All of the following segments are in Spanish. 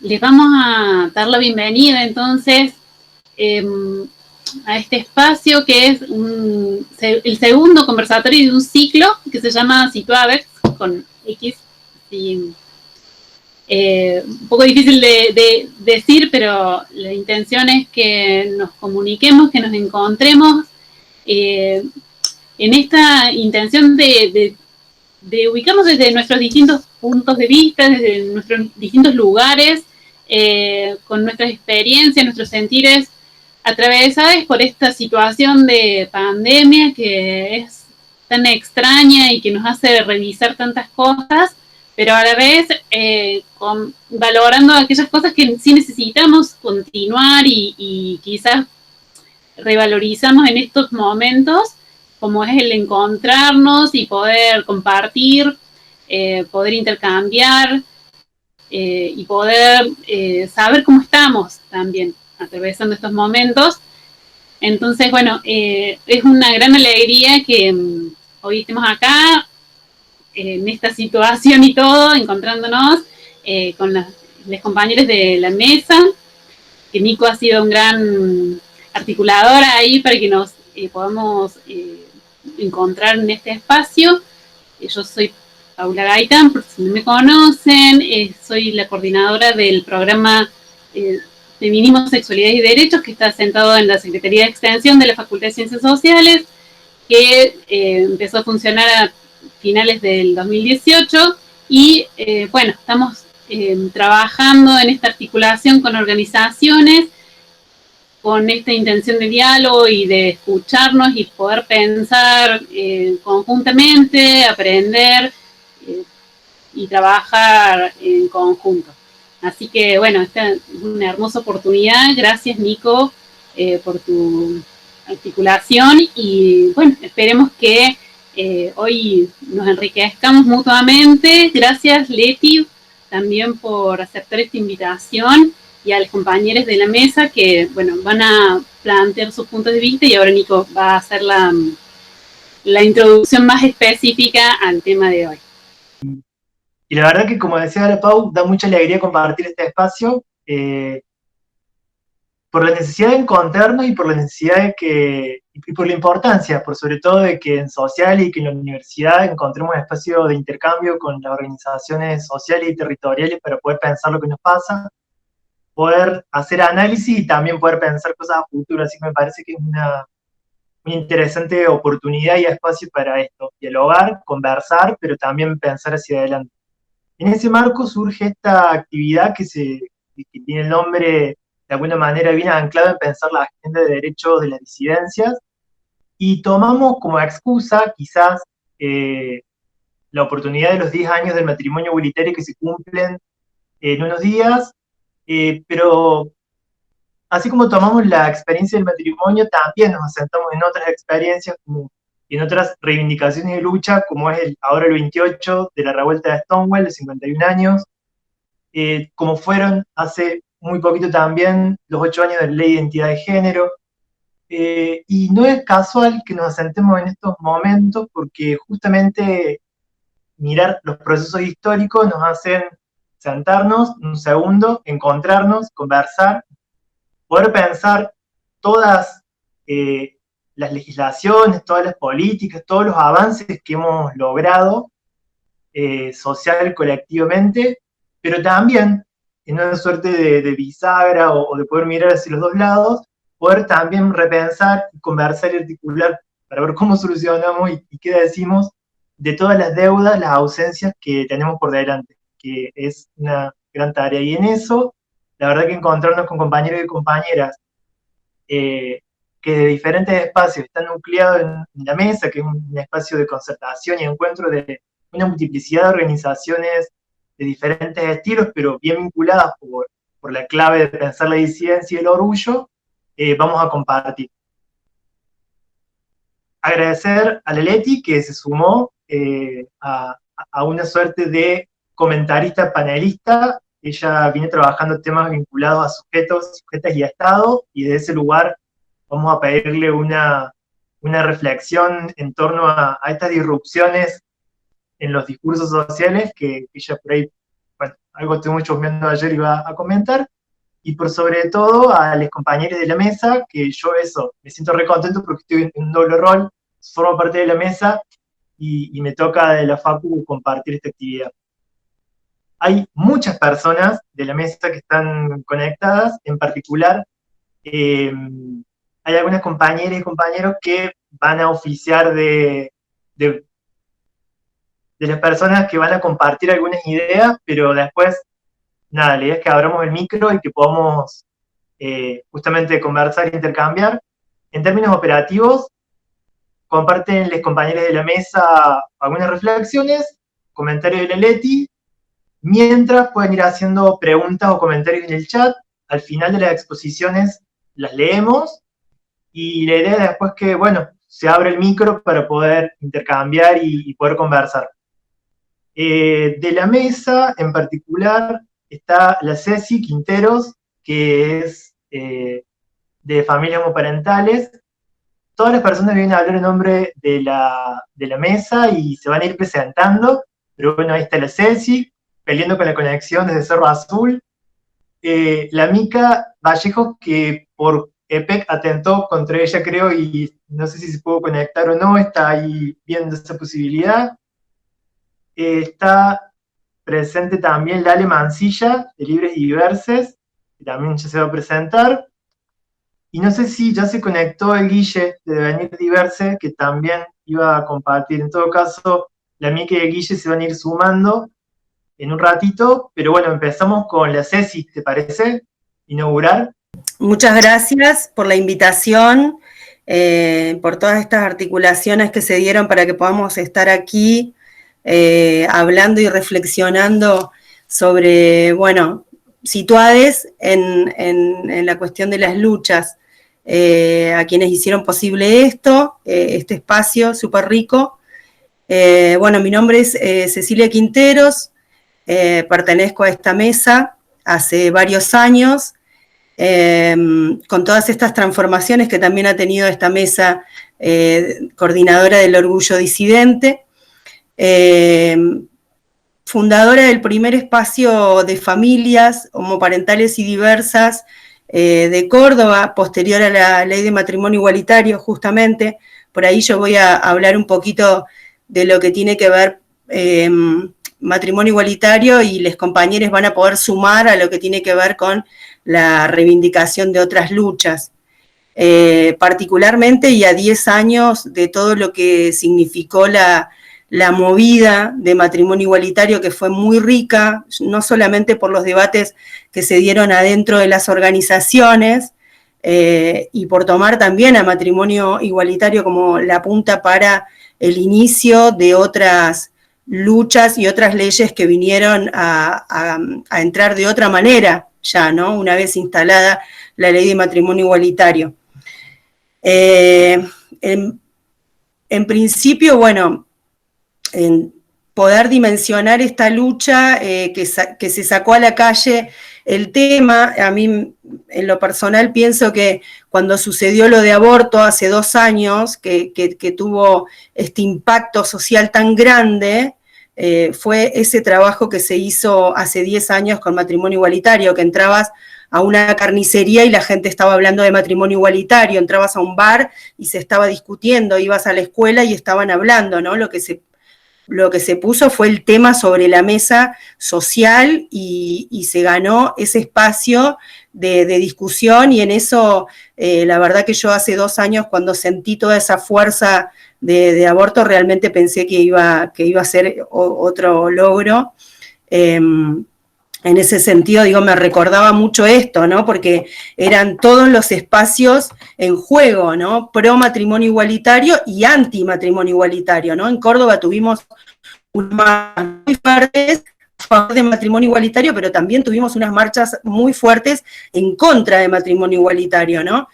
les vamos a dar la bienvenida entonces a este espacio que es el segundo conversatorio de un ciclo que se llama Situabex, con X, así, un poco difícil de decir, pero la intención es que nos comuniquemos, que nos encontremos en esta intención de ubicarnos desde nuestros distintos puntos de vista, desde nuestros distintos lugares, con nuestras experiencias, nuestros sentires atravesadas por esta situación de pandemia que es tan extraña y que nos hace revisar tantas cosas, pero a la vez valorando aquellas cosas que sí necesitamos continuar y quizás revalorizamos en estos momentos, como es el encontrarnos y poder compartir, poder intercambiar y poder saber cómo estamos también atravesando estos momentos. Entonces, bueno, es una gran alegría que hoy estemos acá, en esta situación y todo, encontrándonos con los compañeros de la mesa, que Nico ha sido un gran articulador ahí para que nos podamos encontrar en este espacio. Yo soy Paula Gaitán, por si no me conocen, soy la coordinadora del programa Feminismo, Sexualidad y Derechos, que está sentado en la Secretaría de Extensión de la Facultad de Ciencias Sociales, que empezó a funcionar a finales del 2018 y bueno, estamos trabajando en esta articulación con organizaciones, con esta intención de diálogo y de escucharnos y poder pensar conjuntamente, aprender y trabajar en conjunto. Así que bueno, esta es una hermosa oportunidad. Gracias, Nico, por tu articulación y bueno, esperemos que hoy nos enriquezcamos mutuamente. Gracias, Leti, también por aceptar esta invitación y a los compañeros de la mesa que, bueno, van a plantear sus puntos de vista y ahora Nico va a hacer la introducción más específica al tema de hoy. Y la verdad que, como decía la Pau, da mucha alegría compartir este espacio por la necesidad de encontrarnos y por la necesidad de que, y por la importancia, por sobre todo de que en social y que en la universidad encontremos espacio de intercambio con las organizaciones sociales y territoriales para poder pensar lo que nos pasa, poder hacer análisis y también poder pensar cosas a futuro. Así que me parece que es una muy interesante oportunidad y espacio para esto, dialogar, conversar, pero también pensar hacia adelante. En ese marco surge esta actividad que tiene el nombre, de alguna manera, bien anclado en pensar la agenda de derechos de las disidencias, y tomamos como excusa, quizás, la oportunidad de los 10 años del matrimonio igualitario que se cumplen en unos días, pero así como tomamos la experiencia del matrimonio, también nos asentamos en otras experiencias como y en otras reivindicaciones de lucha, como es ahora el 28 de la revuelta de Stonewall, de 51 años, como fueron hace muy poquito también los 8 años de la ley de identidad de género. Y no es casual que nos asentemos en estos momentos, porque justamente mirar los procesos históricos nos hacen sentarnos un segundo, encontrarnos, conversar, poder pensar todas las legislaciones, todas las políticas, todos los avances que hemos logrado social colectivamente, pero también en una suerte de bisagra o de poder mirar hacia los dos lados, poder también repensar, conversar y articular para ver cómo solucionamos y qué decimos de todas las deudas, las ausencias que tenemos por delante, que es una gran tarea. Y en eso, la verdad que encontrarnos con compañeros y compañeras que de diferentes espacios están nucleados en la mesa, que es un espacio de concertación y encuentro de una multiplicidad de organizaciones de diferentes estilos, pero bien vinculadas por la clave de pensar la disidencia y el orgullo, vamos a compartir. Agradecer a Leti que se sumó a una suerte de comentarista panelista. Ella viene trabajando temas vinculados a sujetos, sujetas y a Estado, y de ese lugar vamos a pedirle una reflexión en torno a estas disrupciones en los discursos sociales que ella por ahí bueno, algo estuve mucho viendo ayer y iba a comentar, y por sobre todo a los compañeros de la mesa, que yo eso, me siento re contento porque estoy en un doble rol, formo parte de la mesa y me toca de la facu compartir esta actividad. Hay muchas personas de la mesa que están conectadas, en particular eh, hay algunas compañeras y compañeros que van a oficiar de las personas que van a compartir algunas ideas, pero después, nada, la idea es que abramos el micro y que podamos justamente conversar e intercambiar. En términos operativos, comparten los compañeros de la mesa algunas reflexiones, comentarios de la Leti, mientras pueden ir haciendo preguntas o comentarios en el chat. Al final de las exposiciones las leemos y la idea es después que, bueno, se abre el micro para poder intercambiar y poder conversar. De la mesa en particular está la Ceci Quinteros, que es de familias homoparentales. Todas las personas vienen a hablar en nombre de la mesa y se van a ir presentando, pero bueno, ahí está la Ceci, peleando con la conexión desde Cerro Azul. La Mica Vallejos, que por EPEC atentó contra ella, creo, y no sé si se pudo conectar o no, está ahí viendo esa posibilidad. Está presente también Lale Mancilla, de Libres y Diverses, que también ya se va a presentar. Y no sé si ya se conectó el Guille de Devenir Diverse, que también iba a compartir. En todo caso, la Mica y el Guille se van a ir sumando en un ratito, pero bueno, empezamos con la Ceci, ¿te parece? Inaugurar. Muchas gracias por la invitación, por todas estas articulaciones que se dieron para que podamos estar aquí hablando y reflexionando sobre, bueno, situades en la cuestión de las luchas, a quienes hicieron posible esto, este espacio súper rico. Bueno, mi nombre es Cecilia Quinteros, pertenezco a esta mesa hace varios años, con todas estas transformaciones que también ha tenido esta mesa coordinadora del orgullo disidente, fundadora del primer espacio de familias homoparentales y diversas de Córdoba, posterior a la ley de matrimonio igualitario, justamente. Por ahí yo voy a hablar un poquito de lo que tiene que ver matrimonio igualitario y los compañeros van a poder sumar a lo que tiene que ver con la reivindicación de otras luchas. Particularmente y a 10 años de todo lo que significó la movida de matrimonio igualitario, que fue muy rica, no solamente por los debates que se dieron adentro de las organizaciones, y por tomar también a matrimonio igualitario como la punta para el inicio de otras luchas y otras leyes que vinieron a entrar de otra manera ya, ¿no? Una vez instalada la ley de matrimonio igualitario. En principio, bueno, en poder dimensionar esta lucha que se sacó a la calle el tema, a mí en lo personal pienso que cuando sucedió lo de aborto hace 2 años, que tuvo este impacto social tan grande, fue ese trabajo que se hizo hace 10 años con matrimonio igualitario, que entrabas a una carnicería y la gente estaba hablando de matrimonio igualitario, entrabas a un bar y se estaba discutiendo, ibas a la escuela y estaban hablando, ¿no? Lo que se puso fue el tema sobre la mesa social y se ganó ese espacio de discusión, y en eso la verdad que yo hace 2 años cuando sentí toda esa fuerza de aborto realmente pensé que iba a ser otro logro. En ese sentido, digo, me recordaba mucho esto, ¿no? Porque eran todos los espacios en juego, ¿no? Pro matrimonio igualitario y anti matrimonio igualitario, ¿no? En Córdoba tuvimos unas marchas muy fuertes a favor de matrimonio igualitario, pero también tuvimos unas marchas muy fuertes en contra de matrimonio igualitario, ¿no?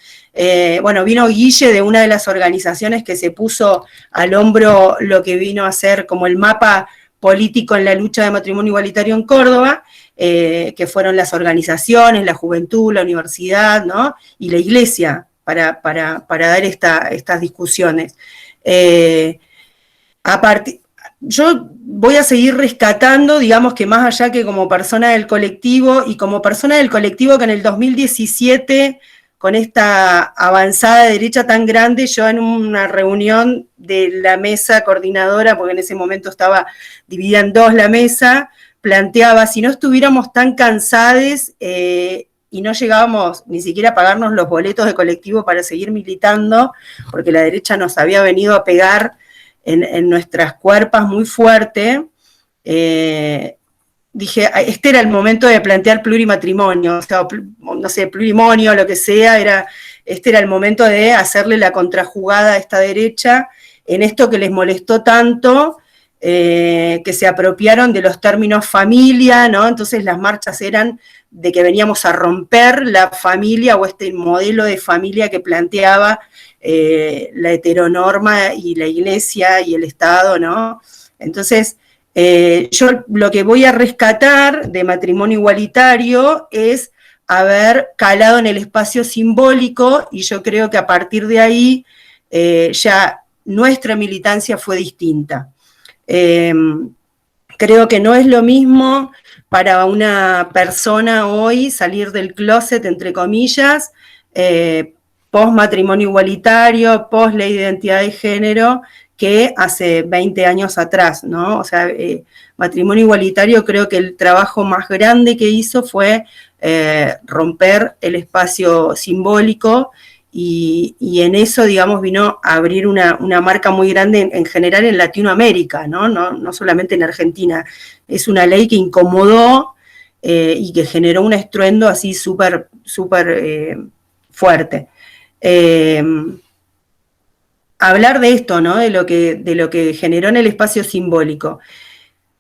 Bueno, vino Guille de una de las organizaciones que se puso al hombro lo que vino a ser como el mapa político en la lucha de matrimonio igualitario en Córdoba, que fueron las organizaciones, la juventud, la universidad, ¿no? Y la iglesia para dar estas discusiones. yo voy a seguir rescatando, digamos que más allá que como persona del colectivo, y como persona del colectivo que en el 2017, con esta avanzada de derecha tan grande, yo en una reunión de la mesa coordinadora, porque en ese momento estaba dividida en dos la mesa, planteaba, si no estuviéramos tan cansados y no llegábamos ni siquiera a pagarnos los boletos de colectivo para seguir militando, porque la derecha nos había venido a pegar en nuestras cuerpas muy fuerte, dije, este era el momento de plantear plurimatrimonio, o sea, no sé, plurimonio, lo que sea, este era el momento de hacerle la contrajugada a esta derecha en esto que les molestó tanto, que se apropiaron de los términos familia, ¿no? Entonces las marchas eran de que veníamos a romper la familia o este modelo de familia que planteaba la heteronorma y la iglesia y el Estado, ¿no? Entonces, yo lo que voy a rescatar de matrimonio igualitario es haber calado en el espacio simbólico, y yo creo que a partir de ahí ya nuestra militancia fue distinta. Creo que no es lo mismo para una persona hoy salir del closet, entre comillas, post matrimonio igualitario, post ley de identidad de género, que hace 20 años atrás, ¿no? O sea, matrimonio igualitario, creo que el trabajo más grande que hizo fue romper el espacio simbólico, y en eso, digamos, vino a abrir una marca muy grande en general en Latinoamérica, ¿no? No solamente en Argentina. Es una ley que incomodó y que generó un estruendo así súper fuerte. Hablar de esto, ¿no? De lo que generó en el espacio simbólico.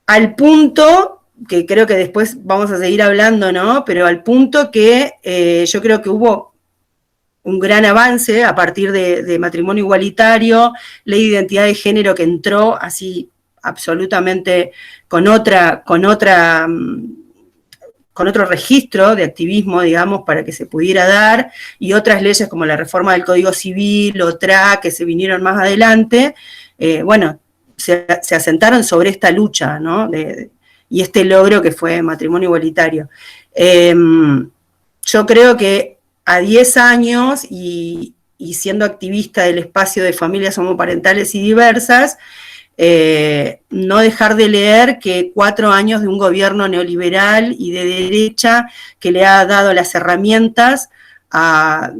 Al punto, que creo que después vamos a seguir hablando, ¿no? Pero al punto que yo creo que hubo un gran avance a partir de matrimonio igualitario, ley de identidad de género que entró así absolutamente con otro registro de activismo, digamos, para que se pudiera dar, y otras leyes como la reforma del Código Civil, otra que se vinieron más adelante, bueno, se asentaron sobre esta lucha, ¿no? Y este logro que fue matrimonio igualitario. Yo creo que a 10 años y siendo activista del espacio de familias homoparentales y diversas, no dejar de leer que 4 años de un gobierno neoliberal y de derecha que le ha dado las herramientas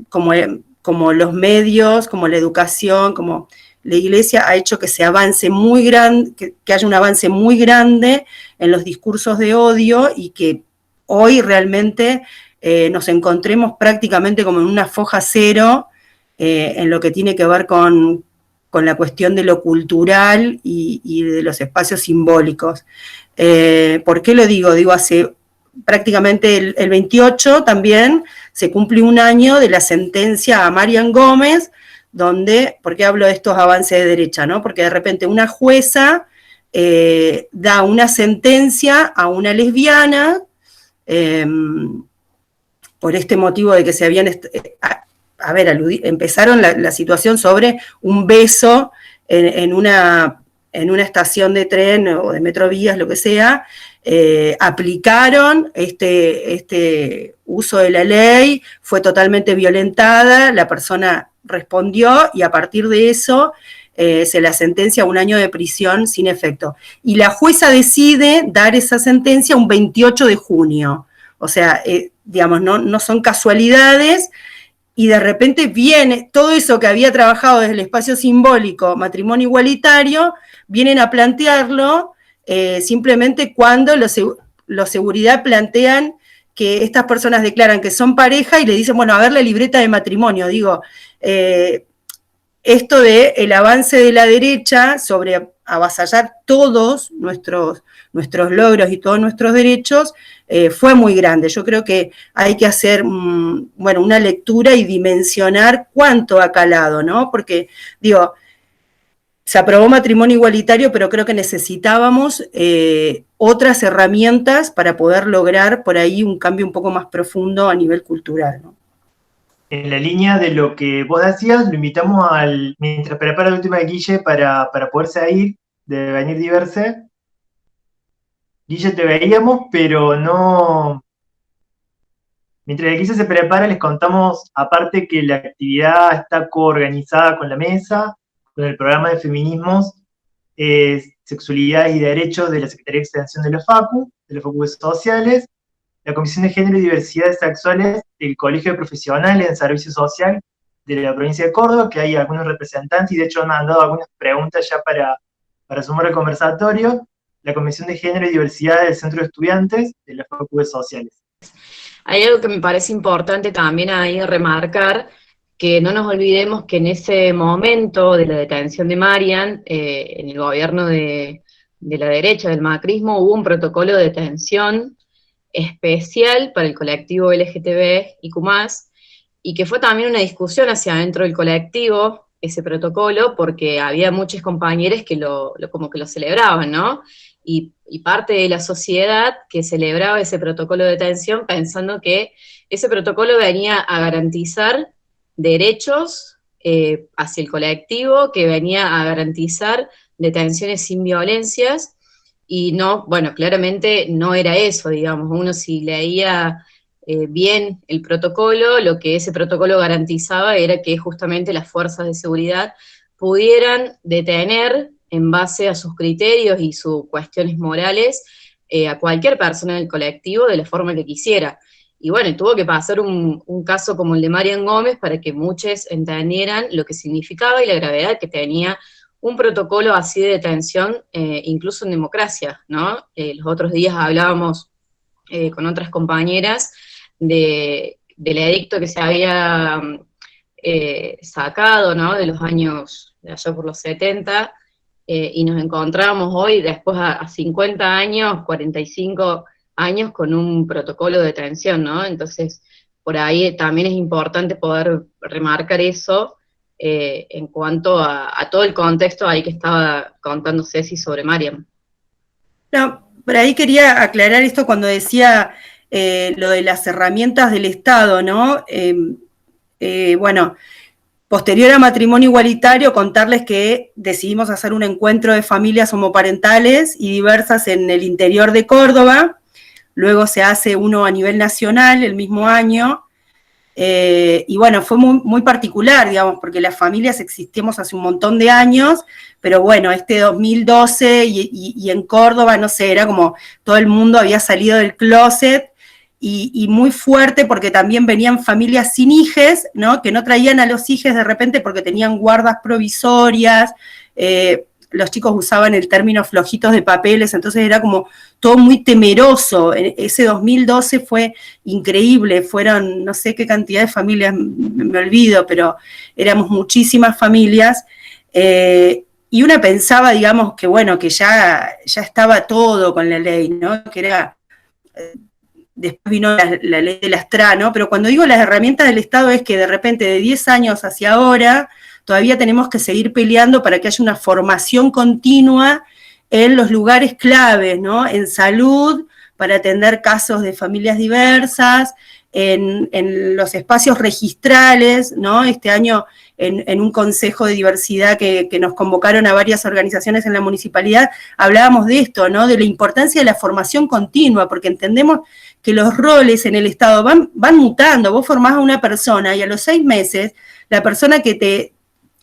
como los medios, como la educación, como la iglesia, ha hecho que se avance muy grande, que haya un avance muy grande en los discursos de odio, y que hoy realmente nos encontremos prácticamente como en una foja cero en lo que tiene que ver con la cuestión de lo cultural y de los espacios simbólicos. ¿Por qué lo digo? Digo, hace prácticamente el 28 también se cumple un año de la sentencia a Marian Gómez, donde, ¿por qué hablo de estos avances de derecha, no? Porque de repente una jueza da una sentencia a una lesbiana, por este motivo de que se habían, empezaron la situación sobre un beso en una estación de tren o de metrovías, lo que sea, aplicaron este uso de la ley, fue totalmente violentada, la persona respondió, y a partir de eso se la sentencia a 1 año de prisión sin efecto. Y la jueza decide dar esa sentencia un 28 de junio. O sea, digamos, no son casualidades, y de repente viene todo eso que había trabajado desde el espacio simbólico, matrimonio igualitario, vienen a plantearlo simplemente cuando los seguridad plantean que estas personas declaran que son pareja y le dicen, bueno, a ver la libreta de matrimonio. Digo, esto de el avance de la derecha sobre avasallar todos nuestros logros y todos nuestros derechos fue muy grande. Yo creo que hay que hacer una lectura y dimensionar cuánto ha calado, ¿no? Porque, digo, se aprobó matrimonio igualitario, pero creo que necesitábamos otras herramientas para poder lograr por ahí un cambio un poco más profundo a nivel cultural, ¿no? En la línea de lo que vos decías, lo invitamos mientras prepara la última de Guille para poder seguir, de Devenir Diverse. Guille, te veíamos, pero no... Mientras Guille se prepara, les contamos, aparte, que la actividad está coorganizada con la mesa, con el programa de feminismos, sexualidades y derechos de la Secretaría de Extensión de la FACU Sociales, la Comisión de Género y Diversidades Sexuales del Colegio de Profesionales en Servicio Social de la provincia de Córdoba, que hay algunos representantes, y de hecho han mandado algunas preguntas ya para sumar al conversatorio, la Comisión de Género y Diversidad del Centro de Estudiantes de la Facultad Sociales. Hay algo que me parece importante también ahí remarcar, que no nos olvidemos que en ese momento de la detención de Marian, en el gobierno de la derecha, del macrismo, hubo un protocolo de detención especial para el colectivo LGTB+, y que fue también una discusión hacia adentro del colectivo, ese protocolo, porque había muchos compañeros que como que lo celebraban, ¿no? Y parte de la sociedad que celebraba ese protocolo de detención pensando que ese protocolo venía a garantizar derechos hacia el colectivo, que venía a garantizar detenciones sin violencias, y no, bueno, claramente no era eso, digamos. Uno si leía bien el protocolo, lo que ese protocolo garantizaba era que justamente las fuerzas de seguridad pudieran detener en base a sus criterios y sus cuestiones morales a cualquier persona del colectivo de la forma que quisiera. Y bueno, tuvo que pasar un caso como el de Marian Gómez para que muchos entendieran lo que significaba y la gravedad que tenía un protocolo así de detención, incluso en democracia, ¿no? Los otros días hablábamos con otras compañeras del edicto que se había sacado, ¿no? De los años, de allá por los 70, y nos encontramos hoy, después a 50 años, 45 años, con un protocolo de detención, ¿no? Entonces, por ahí también es importante poder remarcar eso, en cuanto a todo el contexto ahí que estaba contando Ceci sobre Mariam. No, por ahí quería aclarar esto cuando decía lo de las herramientas del Estado, ¿no? Bueno, posterior a matrimonio igualitario, contarles que decidimos hacer un encuentro de familias homoparentales y diversas en el interior de Córdoba. Luego se hace uno a nivel nacional el mismo año. Y bueno, fue muy particular, digamos, porque las familias existimos hace un montón de años, pero bueno, este 2012 y en Córdoba, no sé, era como todo el mundo había salido del closet, y muy fuerte porque también venían familias sin hijes, ¿no? Que no traían a los hijes de repente porque tenían guardas provisorias, los chicos usaban el término flojitos de papeles, entonces era como todo muy temeroso. Ese 2012 fue increíble, fueron no sé qué cantidad de familias, me olvido, pero éramos muchísimas familias, y una pensaba, digamos, que bueno, que ya estaba todo con la ley, ¿no? Que era... Después vino la ley del Astrá, ¿no? Pero cuando digo las herramientas del Estado es que de repente de 10 años hacia ahora todavía tenemos que seguir peleando para que haya una formación continua en los lugares claves, ¿no? En salud, para atender casos de familias diversas, en los espacios registrales, ¿no? Este año en un consejo de diversidad que nos convocaron a varias organizaciones en la municipalidad, hablábamos de esto, ¿no? De la importancia de la formación continua, porque entendemos que los roles en el Estado van mutando. Vos formás a una persona y a los 6 meses, la persona que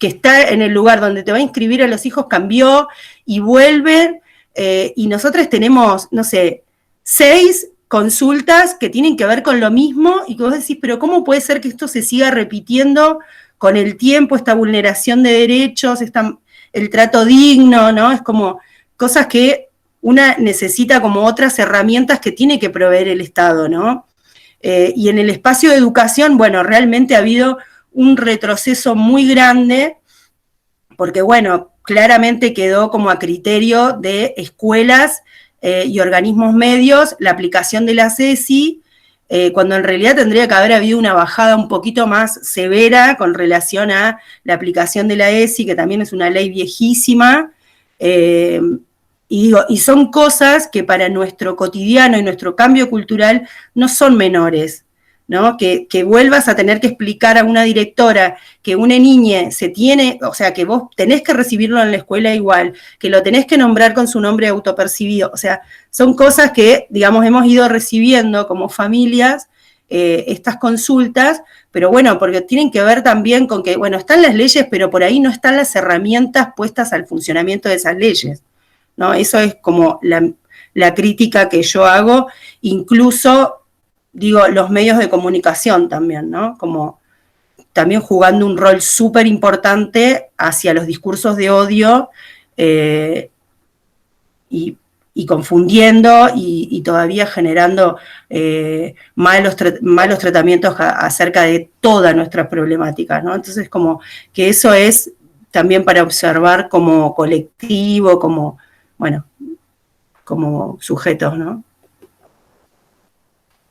está en el lugar donde te va a inscribir a los hijos cambió y vuelve, y nosotros tenemos, no sé, 6 consultas que tienen que ver con lo mismo, y que vos decís, pero ¿cómo puede ser que esto se siga repitiendo con el tiempo, esta vulneración de derechos, el trato digno, ¿no? Es como cosas que una necesita como otras herramientas que tiene que proveer el Estado, ¿no? Y en el espacio de educación, bueno, realmente ha habido un retroceso muy grande, porque bueno, claramente quedó como a criterio de escuelas y organismos medios la aplicación de la CESI, cuando en realidad tendría que haber habido una bajada un poquito más severa con relación a la aplicación de la ESI, que también es una ley viejísima, y son cosas que para nuestro cotidiano y nuestro cambio cultural no son menores. ¿no? Que vuelvas a tener que explicar a una directora que una niña se tiene, o sea, que vos tenés que recibirlo en la escuela igual, que lo tenés que nombrar con su nombre autopercibido, o sea, son cosas que, digamos, hemos ido recibiendo como familias, estas consultas, pero bueno, porque tienen que ver también con que, bueno, están las leyes, pero por ahí no están las herramientas puestas al funcionamiento de esas leyes, ¿no? Eso es como la crítica que yo hago, incluso, digo, los medios de comunicación también, ¿no? Como también jugando un rol súper importante hacia los discursos de odio, y confundiendo y todavía generando malos tratamientos acerca de todas nuestras problemáticas, ¿no? Entonces, como que eso es también para observar como colectivo, como, bueno, como sujetos, ¿no?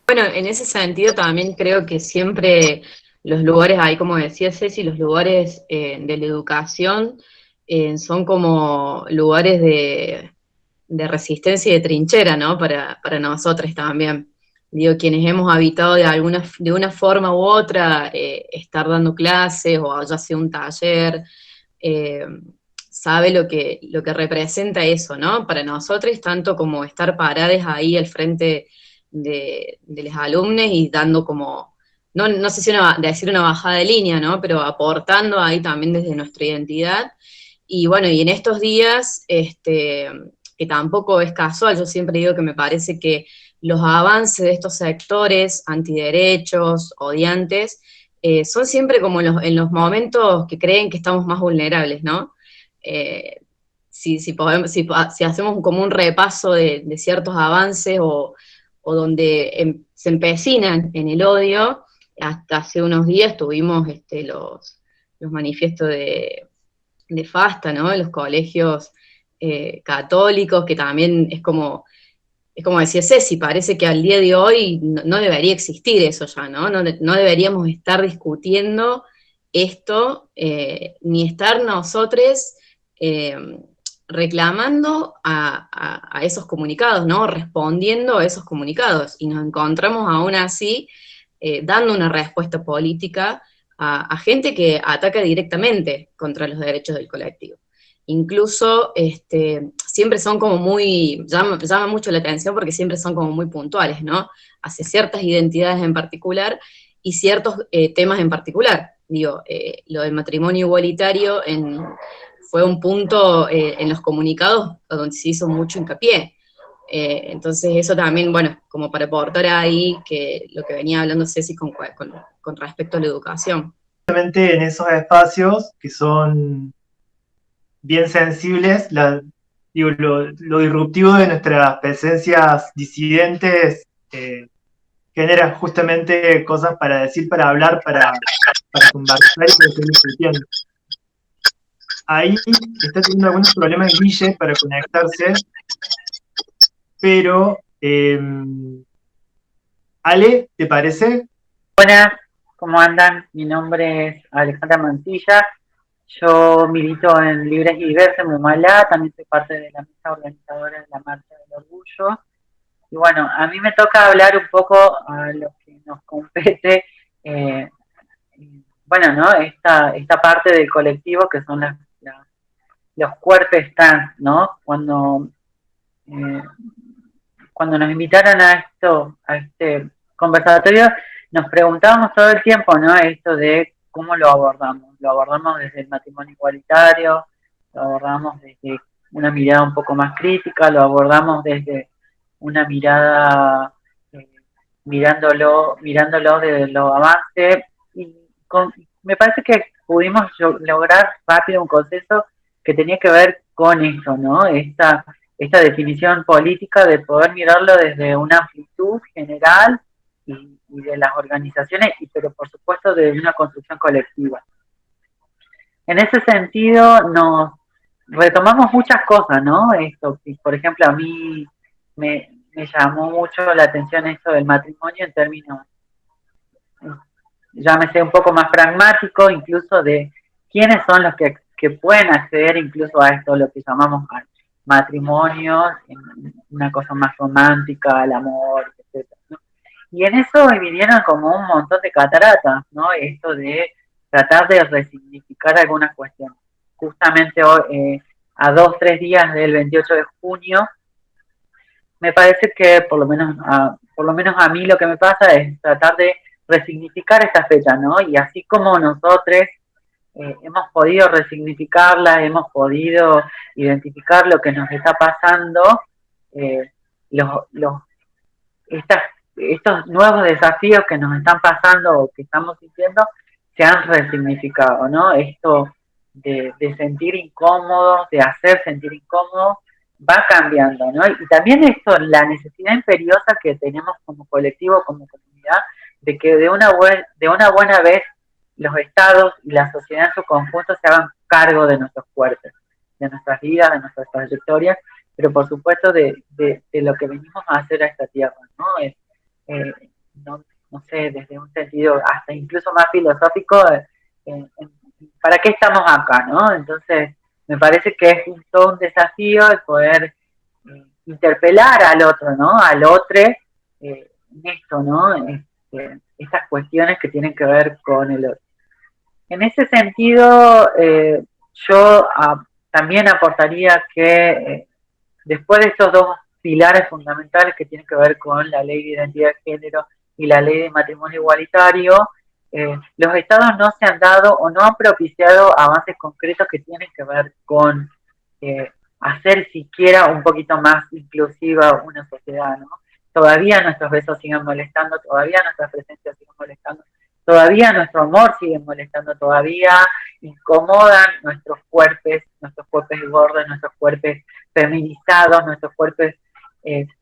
Bueno, en ese sentido también creo que siempre los lugares, ahí como decía Ceci, los lugares de la educación son como lugares de resistencia y de trinchera, ¿no? Para nosotros también. Digo, quienes hemos habitado de una forma u otra, estar dando clases o ya sea un taller, eh, sabe lo que representa eso, ¿no? Para nosotros, tanto como estar paradas ahí al frente de los alumnos y dando como, no sé si decir una bajada de línea, ¿no? Pero aportando ahí también desde nuestra identidad. Y bueno, y en estos días, que tampoco es casual, yo siempre digo que me parece que los avances de estos sectores antiderechos, odiantes, son siempre como en los momentos que creen que estamos más vulnerables, ¿no? Eh, si hacemos como un repaso de ciertos avances o donde se empecinan en el odio, hasta hace unos días tuvimos los manifiestos de FASTA, ¿no? De los colegios católicos, que también es como decía Ceci, parece que al día de hoy no debería existir eso ya, ¿no? No deberíamos estar discutiendo esto, ni estar nosotros reclamando a esos comunicados, ¿no? Respondiendo a esos comunicados. Y nos encontramos aún así dando una respuesta política a gente que ataca directamente contra los derechos del colectivo. Incluso siempre son como llama mucho la atención porque siempre son como muy puntuales, ¿no? Hacia ciertas identidades en particular y ciertos temas en particular. Digo, lo del matrimonio igualitario fue un punto en los comunicados donde se hizo mucho hincapié. Entonces eso también, bueno, como para aportar ahí que lo que venía hablando Ceci con respecto a la educación. Justamente en esos espacios que son bien sensibles, digo, lo disruptivo de nuestras presencias disidentes genera justamente cosas para decir, para hablar, para conversar y para seguir discutiendo. Ahí está teniendo algunos problemas Guille para conectarse, pero Ale, ¿te parece? Buenas, ¿cómo andan? Mi nombre es Alejandra Mancilla. Yo milito en Libres y Diversos en Humalá, también soy parte de la mesa organizadora de la Marcha del Orgullo. Y bueno, a mí me toca hablar un poco a lo que nos compete, bueno, ¿no? Esta parte del colectivo que son los cuerpos stands, ¿no? Eh, cuando nos invitaron a este conversatorio, nos preguntábamos todo el tiempo, ¿no? Esto de cómo lo abordamos. Lo abordamos desde el matrimonio igualitario, lo abordamos desde una mirada un poco más crítica, lo abordamos desde una mirada mirándolo desde los avances. Y me parece que pudimos lograr rápido un consenso que tenía que ver con esto, ¿no? Esta definición política de poder mirarlo desde una amplitud general y de las organizaciones, pero por supuesto de una construcción colectiva. En ese sentido nos retomamos muchas cosas, ¿no? Esto, por ejemplo, a mí me llamó mucho la atención esto del matrimonio en términos, llámese un poco más pragmático, incluso de quiénes son los que pueden acceder incluso a esto, lo que llamamos matrimonio, una cosa más romántica, el amor, etc., ¿no? Y en eso vinieron como un montón de cataratas, ¿no? Esto de tratar de resignificar algunas cuestiones. Justamente hoy, a 2, 3 días del 28 de junio, me parece que por lo menos a mí lo que me pasa es tratar de resignificar esta fecha, ¿no? Y así como nosotros hemos podido resignificarla, hemos podido identificar lo que nos está pasando, eh, los estos nuevos desafíos que nos están pasando o que estamos sintiendo se han resignificado, ¿no? Esto de sentir incómodos, de hacer sentir incómodos, va cambiando, ¿no? Y también esto, la necesidad imperiosa que tenemos como colectivo, como comunidad, de que de una buena vez los estados y la sociedad en su conjunto se hagan cargo de nuestros cuerpos, de nuestras vidas, de nuestras trayectorias, pero por supuesto de lo que venimos a hacer a esta tierra, ¿no? Eh, no sé, desde un sentido hasta incluso más filosófico, ¿para qué estamos acá, no? Entonces, me parece que es todo un desafío el poder interpelar al otro, ¿no? Al otro en esto, ¿no? Estas cuestiones que tienen que ver con el otro. En ese sentido, yo también aportaría que después de estos dos pilares fundamentales que tienen que ver con la ley de identidad de género y la ley de matrimonio igualitario, los estados no se han dado o no han propiciado avances concretos que tienen que ver con hacer siquiera un poquito más inclusiva una sociedad, ¿no? Todavía nuestros besos siguen molestando, todavía nuestras presencias siguen molestando, todavía nuestro amor sigue molestando, todavía incomodan nuestros cuerpos gordos, nuestros cuerpos feminizados, nuestros cuerpos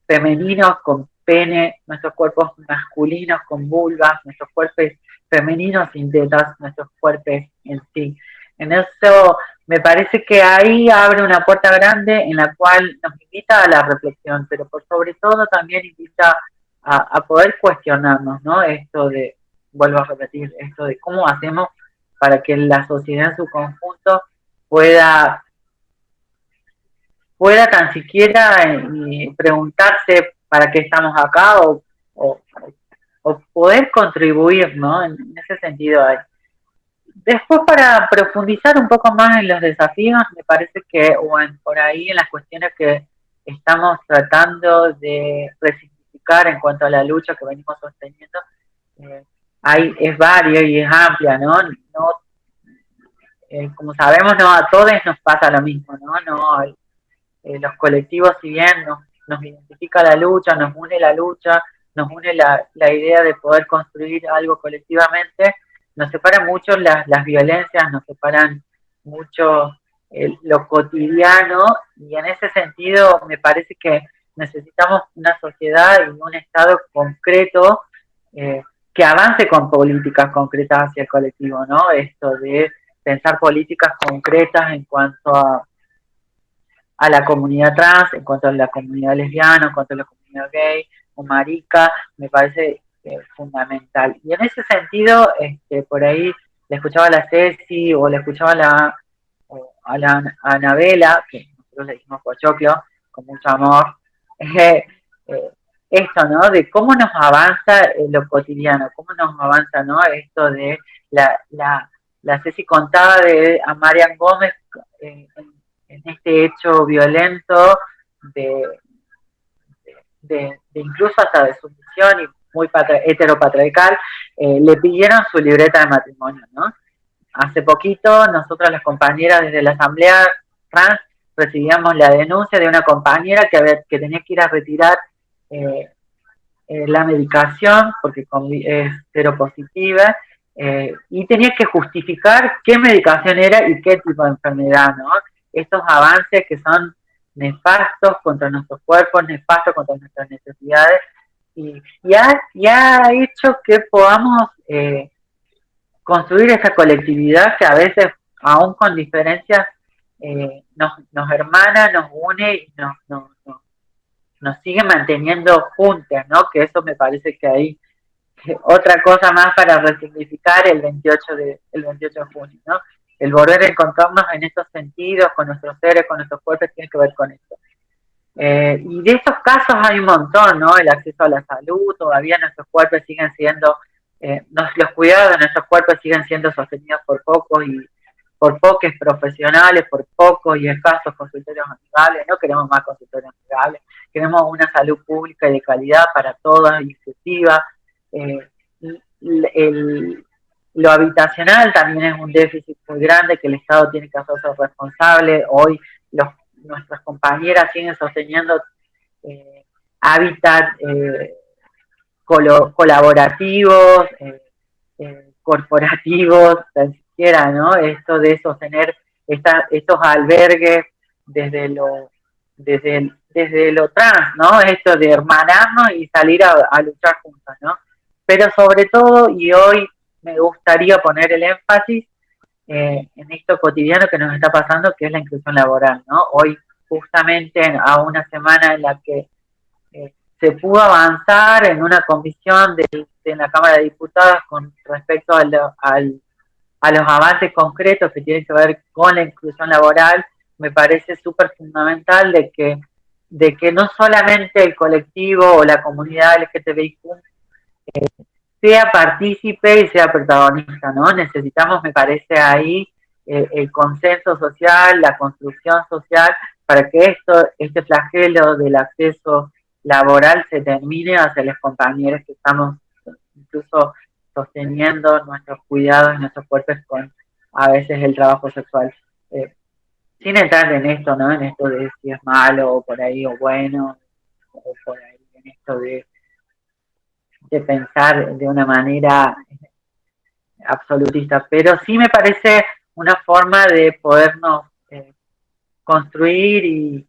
femeninos con pene, nuestros cuerpos masculinos con vulvas, nuestros cuerpos femeninos sin tetas, nuestros cuerpos en sí. En eso me parece que ahí abre una puerta grande en la cual nos invita a la reflexión, pero por sobre todo también invita a poder cuestionarnos, ¿no? Esto de, vuelvo a repetir, esto de cómo hacemos para que la sociedad en su conjunto pueda tan siquiera preguntarse para qué estamos acá o poder contribuir, ¿no? En ese sentido hay. Después, para profundizar un poco más en los desafíos, me parece que por ahí en las cuestiones que estamos tratando de resignificar en cuanto a la lucha que venimos sosteniendo, es varia y es amplia, ¿no? Como sabemos, no a todos nos pasa lo mismo, ¿no? Los colectivos, si bien nos identifica la lucha, nos une la lucha, nos une la idea de poder construir algo colectivamente, nos separan mucho las violencias, nos separan mucho lo cotidiano, y en ese sentido me parece que necesitamos una sociedad y un Estado concreto que avance con políticas concretas hacia el colectivo, ¿no? Esto de pensar políticas concretas en cuanto a la comunidad trans, en cuanto a la comunidad lesbiana, en cuanto a la comunidad gay o marica, me parece fundamental. Y en ese sentido, por ahí le escuchaba a la Ceci o le escuchaba a la Anabela, que nosotros le decimos Pochoclo, con mucho amor, esto, ¿no? De cómo nos avanza lo cotidiano, cómo nos avanza, ¿no? Esto de la Ceci contaba a Marian Gómez en este hecho violento de incluso hasta de sumisión y muy heteropatriarcal, le pidieron su libreta de matrimonio, ¿no? Hace poquito, nosotras las compañeras desde la Asamblea Trans recibíamos la denuncia de una compañera que tenía que ir a retirar la medicación porque es seropositiva, y tenía que justificar qué medicación era y qué tipo de enfermedad, ¿no? Estos avances que son nefastos contra nuestros cuerpos, nefastos contra nuestras necesidades, y ha hecho que podamos construir esa colectividad que a veces, aún con diferencias, nos hermana, nos une y nos sigue manteniendo juntas, ¿no? Que eso me parece que hay otra cosa más para resignificar el 28 de junio, ¿no? El volver a encontrarnos en estos sentidos, con nuestros seres, con nuestros cuerpos, tiene que ver con esto. Y de esos casos hay un montón, ¿no? El acceso a la salud, todavía nuestros cuerpos siguen siendo, los cuidados de nuestros cuerpos siguen siendo sostenidos por pocos y por pocos profesionales, por pocos y escasos consultorios amigables. No queremos más consultorios amigables, queremos una salud pública y de calidad para todas, inclusiva. Lo habitacional también es un déficit muy grande que el Estado tiene que hacerse responsable. Hoy nuestras compañeras siguen sosteniendo hábitats colaborativos, corporativos, tan siquiera, ¿no? Esto de sostener estos albergues desde lo trans, ¿no? Esto de hermanarnos y salir a luchar juntos, ¿no? Pero sobre todo, y hoy me gustaría poner el énfasis en esto cotidiano que nos está pasando, que es la inclusión laboral, ¿no? Hoy, justamente a una semana en la que se pudo avanzar en una comisión de la Cámara de Diputados con respecto a los avances concretos que tienen que ver con la inclusión laboral, me parece súper fundamental de que no solamente el colectivo o la comunidad LGTBIQ sea partícipe y sea protagonista, ¿no? Necesitamos, me parece, ahí el consenso social, la construcción social, para que este flagelo del acceso laboral se termine hacia los compañeros que estamos incluso sosteniendo nuestros cuidados y nuestros cuerpos con a veces el trabajo sexual. Sin entrar en esto, ¿no? En esto de si es malo o por ahí o bueno, o por ahí en esto de pensar de una manera absolutista, pero sí me parece una forma de podernos construir,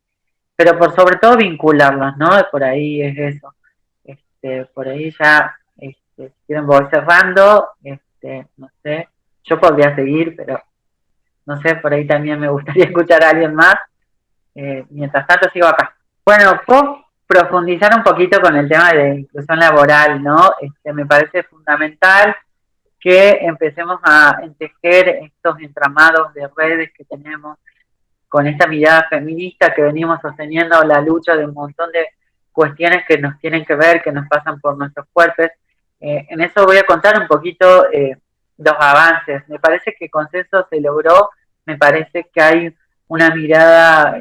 pero por sobre todo vincularnos, ¿no? Por ahí es eso. Por ahí ya, si quieren voy cerrando, no sé, yo podría seguir, pero no sé, por ahí también me gustaría escuchar a alguien más. Mientras tanto sigo acá. Bueno, puedo profundizar un poquito con el tema de inclusión laboral, ¿no? Me parece fundamental que empecemos a entejer estos entramados de redes que tenemos con esta mirada feminista que venimos sosteniendo la lucha de un montón de cuestiones que nos tienen que ver, que nos pasan por nuestros cuerpos. En eso voy a contar un poquito los avances. Me parece que el consenso se logró, me parece que hay una mirada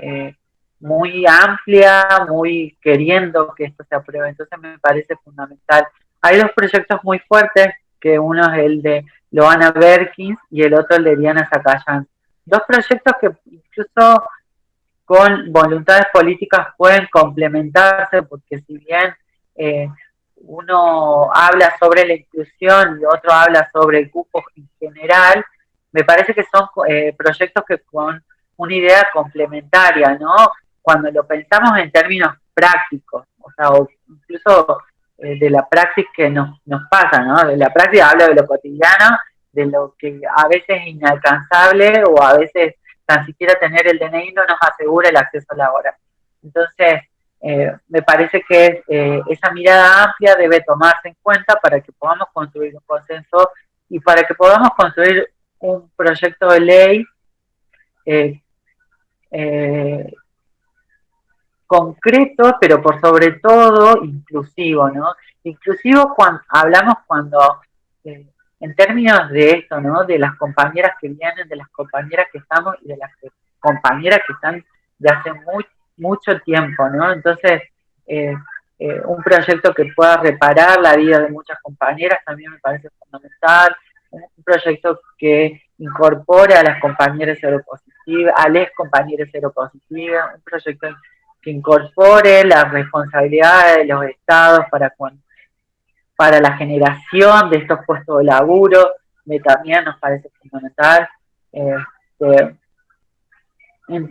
muy amplia, muy queriendo que esto se apruebe, entonces me parece fundamental. Hay dos proyectos muy fuertes, que uno es el de Loana Berkins y el otro el de Diana Zacayán. Dos proyectos que incluso con voluntades políticas pueden complementarse, porque si bien uno habla sobre la inclusión y otro habla sobre el cupo en general, me parece que son proyectos que con una idea complementaria, ¿no? Cuando lo pensamos en términos prácticos, o sea, o incluso de la praxis que nos pasa, ¿no? De la praxis hablo de lo cotidiano, de lo que a veces es inalcanzable o a veces tan siquiera tener el DNI no nos asegura el acceso laboral. Entonces, me parece que esa mirada amplia debe tomarse en cuenta para que podamos construir un consenso y para que podamos construir un proyecto de ley concreto, pero por sobre todo inclusivo, ¿no? Inclusivo cuando en términos de esto, ¿no? De las compañeras que vienen, de las compañeras que estamos y de las compañeras que están de hace mucho tiempo, ¿no? Entonces, un proyecto que pueda reparar la vida de muchas compañeras también me parece fundamental. Un proyecto que incorpore a las compañeras seropositivas, a las compañeras seropositivas, un proyecto que incorpore las responsabilidades de los estados para la generación de estos puestos de laburo, también nos parece fundamental. En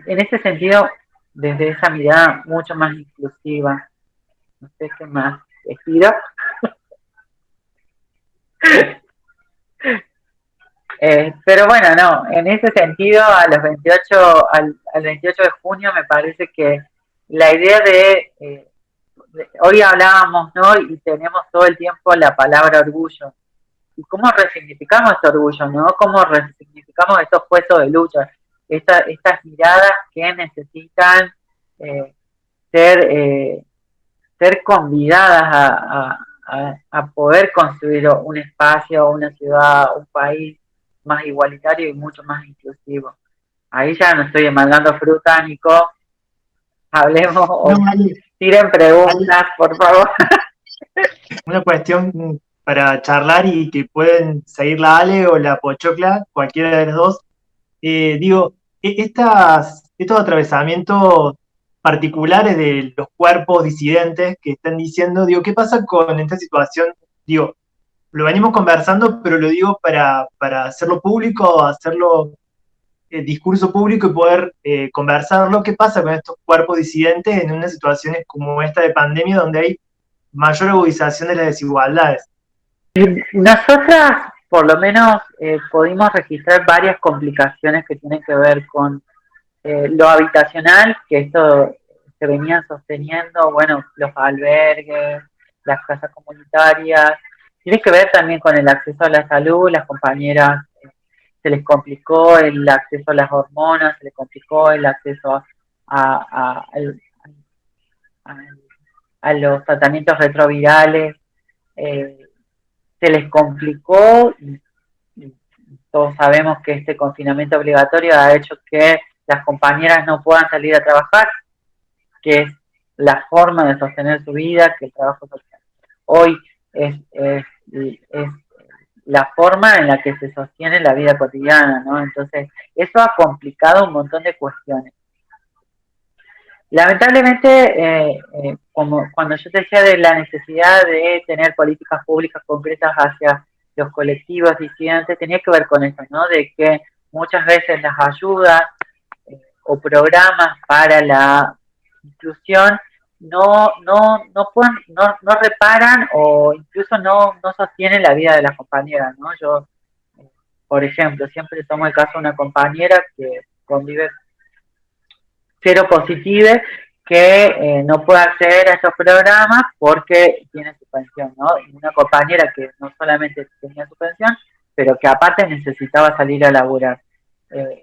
ese sentido, desde esa mirada mucho más inclusiva, no sé qué más decido. Pero bueno, no, en ese sentido, al 28 de junio me parece que la idea hoy hablábamos, ¿no? Y tenemos todo el tiempo la palabra orgullo. ¿Y cómo resignificamos este orgullo, no? ¿Cómo resignificamos estos puestos de lucha? Estas miradas que necesitan ser convidadas a poder construir un espacio, una ciudad, un país más igualitario y mucho más inclusivo. Ahí ya no estoy mandando fruta, Nico. Hablemos o No, Ale, tiren preguntas, por favor. una cuestión para charlar y que pueden seguir la Ale o la Pochocla, cualquiera de las dos. Digo, estos atravesamientos particulares de los cuerpos disidentes que están diciendo, digo, ¿qué pasa con esta situación? Digo, lo venimos conversando, pero lo digo para hacerlo público, hacerlo discurso público y poder conversarlo. ¿Qué pasa con estos cuerpos disidentes en unas situaciones como esta de pandemia donde hay mayor agudización de las desigualdades? Nosotras, por lo menos, pudimos registrar varias complicaciones que tienen que ver con lo habitacional, que esto se venía sosteniendo, bueno, los albergues, las casas comunitarias. Tiene que ver también con el acceso a la salud. Las compañeras se les complicó el acceso a las hormonas, se les complicó el acceso a, a, a los tratamientos retrovirales, se les complicó, y todos sabemos que este confinamiento obligatorio ha hecho que las compañeras no puedan salir a trabajar, que es la forma de sostener su vida, que el trabajo social hoy es la forma en la que se sostiene la vida cotidiana, ¿no? Entonces, eso ha complicado un montón de cuestiones. Lamentablemente, como cuando yo te decía de la necesidad de tener políticas públicas concretas hacia los colectivos disidentes, tenía que ver con eso, ¿no? De que muchas veces las ayudas o programas para la inclusión no reparan o incluso no sostienen la vida de las compañeras, ¿no? Yo, por ejemplo, siempre tomo el caso de una compañera que convive seropositive, que no puede acceder a esos programas porque tiene su pensión, ¿no? Y una compañera que no solamente tenía su pensión, pero que aparte necesitaba salir a laburar.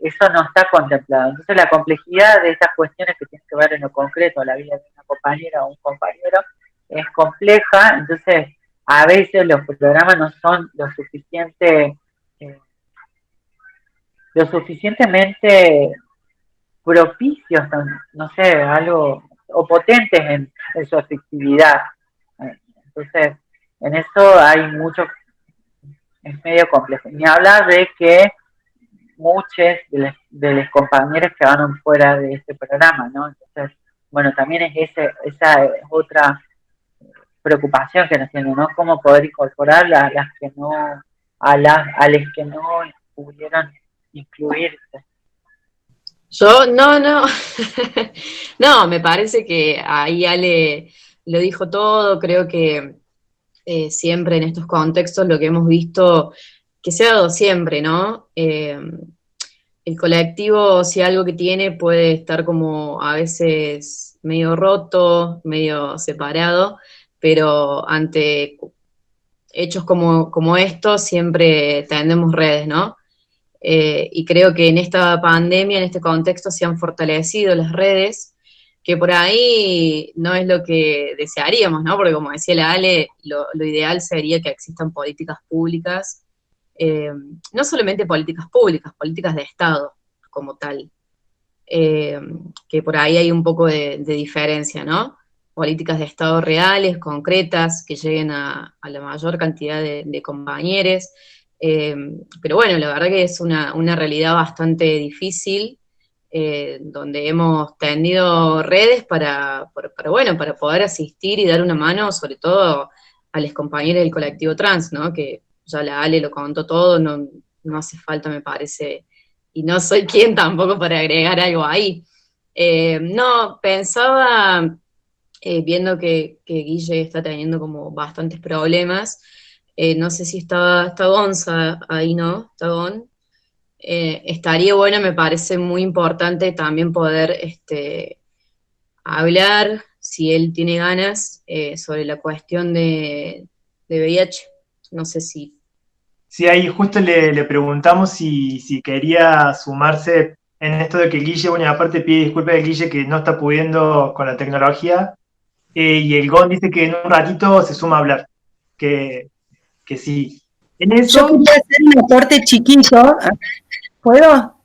Eso no está contemplado. Entonces la complejidad de estas cuestiones que tienen que ver en lo concreto, la vida de una compañera o un compañero, es compleja. Entonces a veces los programas no son lo suficientemente propicios, no sé, algo, o potentes en su efectividad. Entonces, en eso hay mucho, es medio complejo. Ni hablar de que muchos de los compañeros quedaron fuera de este programa, ¿no? Entonces, bueno, también es esa es otra preocupación que nos tiene, ¿no? Cómo poder incorporar a las que no, a las que no pudieron incluirse. Yo, no, no, me parece que ahí Ale lo dijo todo. Creo que siempre en estos contextos lo que hemos visto, que se ha dado siempre, ¿no? El colectivo, si algo que tiene, puede estar como a veces medio roto, medio separado, pero ante hechos como estos siempre tendemos redes, ¿no? Y creo que en esta pandemia, en este contexto, se han fortalecido las redes, que por ahí no es lo que desearíamos, ¿no? Porque como decía la Ale, lo ideal sería que existan políticas públicas, no solamente políticas públicas, políticas de Estado como tal, que por ahí hay un poco de diferencia, ¿no? Políticas de Estado reales, concretas, que lleguen a la mayor cantidad de compañeros. Pero bueno, la verdad que es una realidad bastante difícil, donde hemos tendido redes para poder asistir y dar una mano, sobre todo a los compañeros del colectivo trans, ¿no? Que ya la Ale lo contó todo, no hace falta, me parece, y no soy quien tampoco para agregar algo ahí. No, pensaba, viendo que Guille está teniendo como bastantes problemas. No sé si está Gonza ahí, ¿no? Está Gon. Estaría bueno, me parece muy importante también poder hablar, si él tiene ganas, sobre la cuestión de VIH. No sé si... Sí, ahí justo le preguntamos si quería sumarse en esto de que Guille, bueno, y aparte pide disculpas de Guille que no está pudiendo con la tecnología, y el Gon dice que en un ratito se suma a hablar, que sí. En Yo eso, quería hacer un aporte chiquito. ¿Puedo?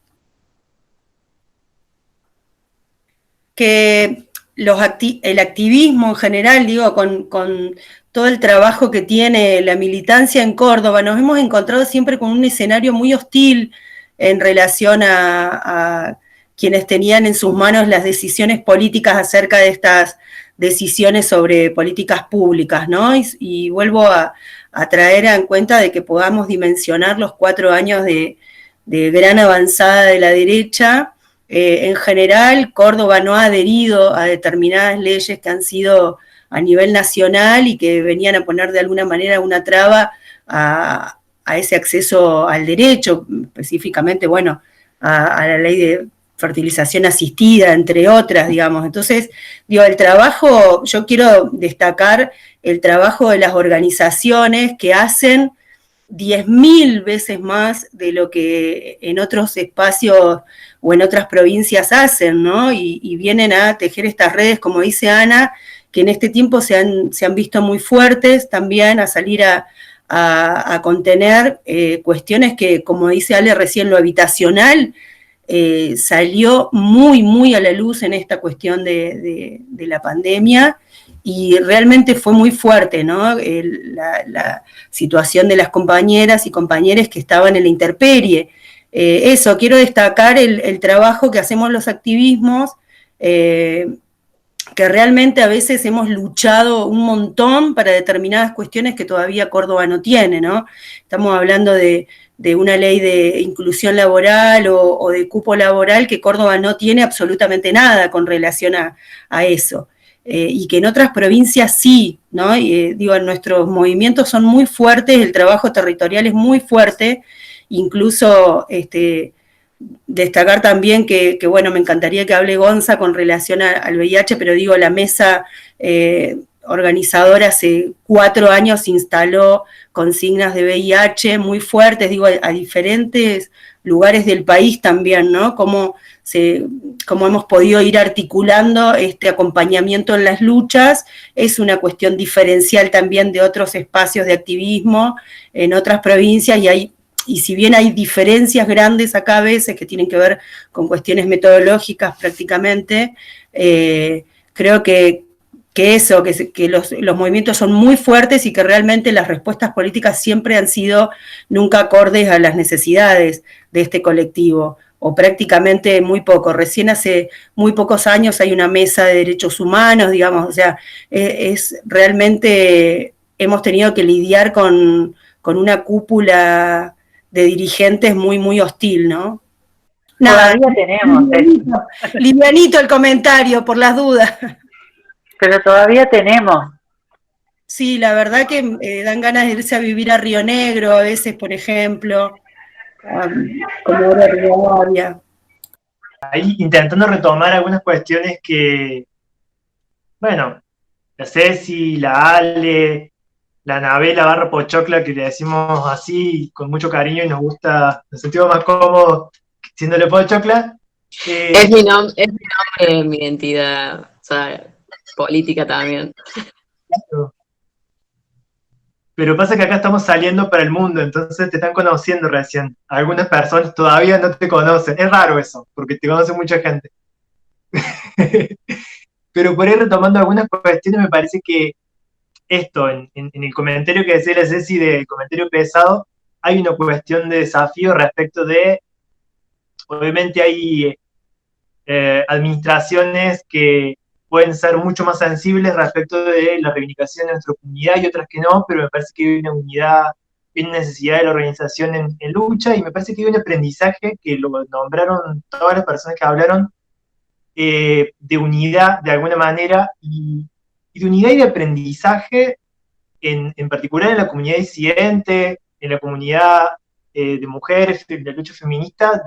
Que el activismo en general, digo, con todo el trabajo que tiene la militancia en Córdoba, nos hemos encontrado siempre con un escenario muy hostil en relación a quienes tenían en sus manos las decisiones políticas acerca de estas decisiones sobre políticas públicas, ¿no? Y vuelvo a traer en cuenta de que podamos dimensionar los 4 años de gran avanzada de la derecha. En general, Córdoba no ha adherido a determinadas leyes que han sido a nivel nacional y que venían a poner de alguna manera una traba a ese acceso al derecho, específicamente, bueno, a la ley de fertilización asistida, entre otras, digamos. Entonces, digo, el trabajo, yo quiero destacar el trabajo de las organizaciones que hacen 10.000 veces más de lo que en otros espacios o en otras provincias hacen, ¿no? Y vienen a tejer estas redes, como dice Ana, que en este tiempo se han visto muy fuertes también, a salir a contener cuestiones que, como dice Ale recién, lo habitacional salió muy, muy a la luz en esta cuestión de la pandemia, y realmente fue muy fuerte, ¿no? La situación de las compañeras y compañeros que estaban en la intemperie. Eso, quiero destacar el trabajo que hacemos los activismos, que realmente a veces hemos luchado un montón para determinadas cuestiones que todavía Córdoba no tiene, ¿no? Estamos hablando de una ley de inclusión laboral o de cupo laboral que Córdoba no tiene absolutamente nada con relación a eso. Y que en otras provincias sí, ¿no? Digo, nuestros movimientos son muy fuertes, el trabajo territorial es muy fuerte, incluso destacar también que, bueno, me encantaría que hable Gonza con relación al VIH, pero digo, la mesa organizadora hace 4 años instaló consignas de VIH muy fuertes, digo, a diferentes lugares del país también, ¿no? Cómo hemos podido ir articulando este acompañamiento en las luchas, es una cuestión diferencial también de otros espacios de activismo en otras provincias, y si bien hay diferencias grandes acá a veces que tienen que ver con cuestiones metodológicas prácticamente, creo que los movimientos son muy fuertes y que realmente las respuestas políticas siempre han sido nunca acordes a las necesidades de este colectivo, o prácticamente muy poco. Recién hace muy pocos años hay una mesa de derechos humanos, digamos, o sea, realmente hemos tenido que lidiar con una cúpula de dirigentes muy, muy hostil, ¿no? Nada, Todavía tenemos livianito el comentario, por las dudas. pero todavía tenemos. Sí, la verdad que dan ganas de irse a vivir a Río Negro a veces, por ejemplo, como era Rivadavia. ahí intentando retomar algunas cuestiones que, bueno, la Ceci, la Ale, la Anabela barra Pochocla, que le decimos así con mucho cariño y nos sentimos más cómodos diciéndole Pochocla. Es mi nombre, mi identidad, o sea, política también. Pero pasa que acá estamos saliendo para el mundo, entonces te están conociendo recién. Algunas personas todavía no te conocen. Es raro eso, porque te conoce mucha gente. Pero por ahí retomando algunas cuestiones, me parece que esto, en el comentario que decía la Ceci del comentario pesado, hay una cuestión de desafío respecto de, obviamente hay administraciones que pueden ser mucho más sensibles respecto de la reivindicación de nuestra comunidad y otras que no, pero me parece que hay una unidad, hay una necesidad de la organización en lucha, y me parece que hay un aprendizaje que lo nombraron todas las personas que hablaron, de unidad de alguna manera, y de unidad y de aprendizaje en particular en la comunidad disidente, en la comunidad de mujeres, de la lucha feminista,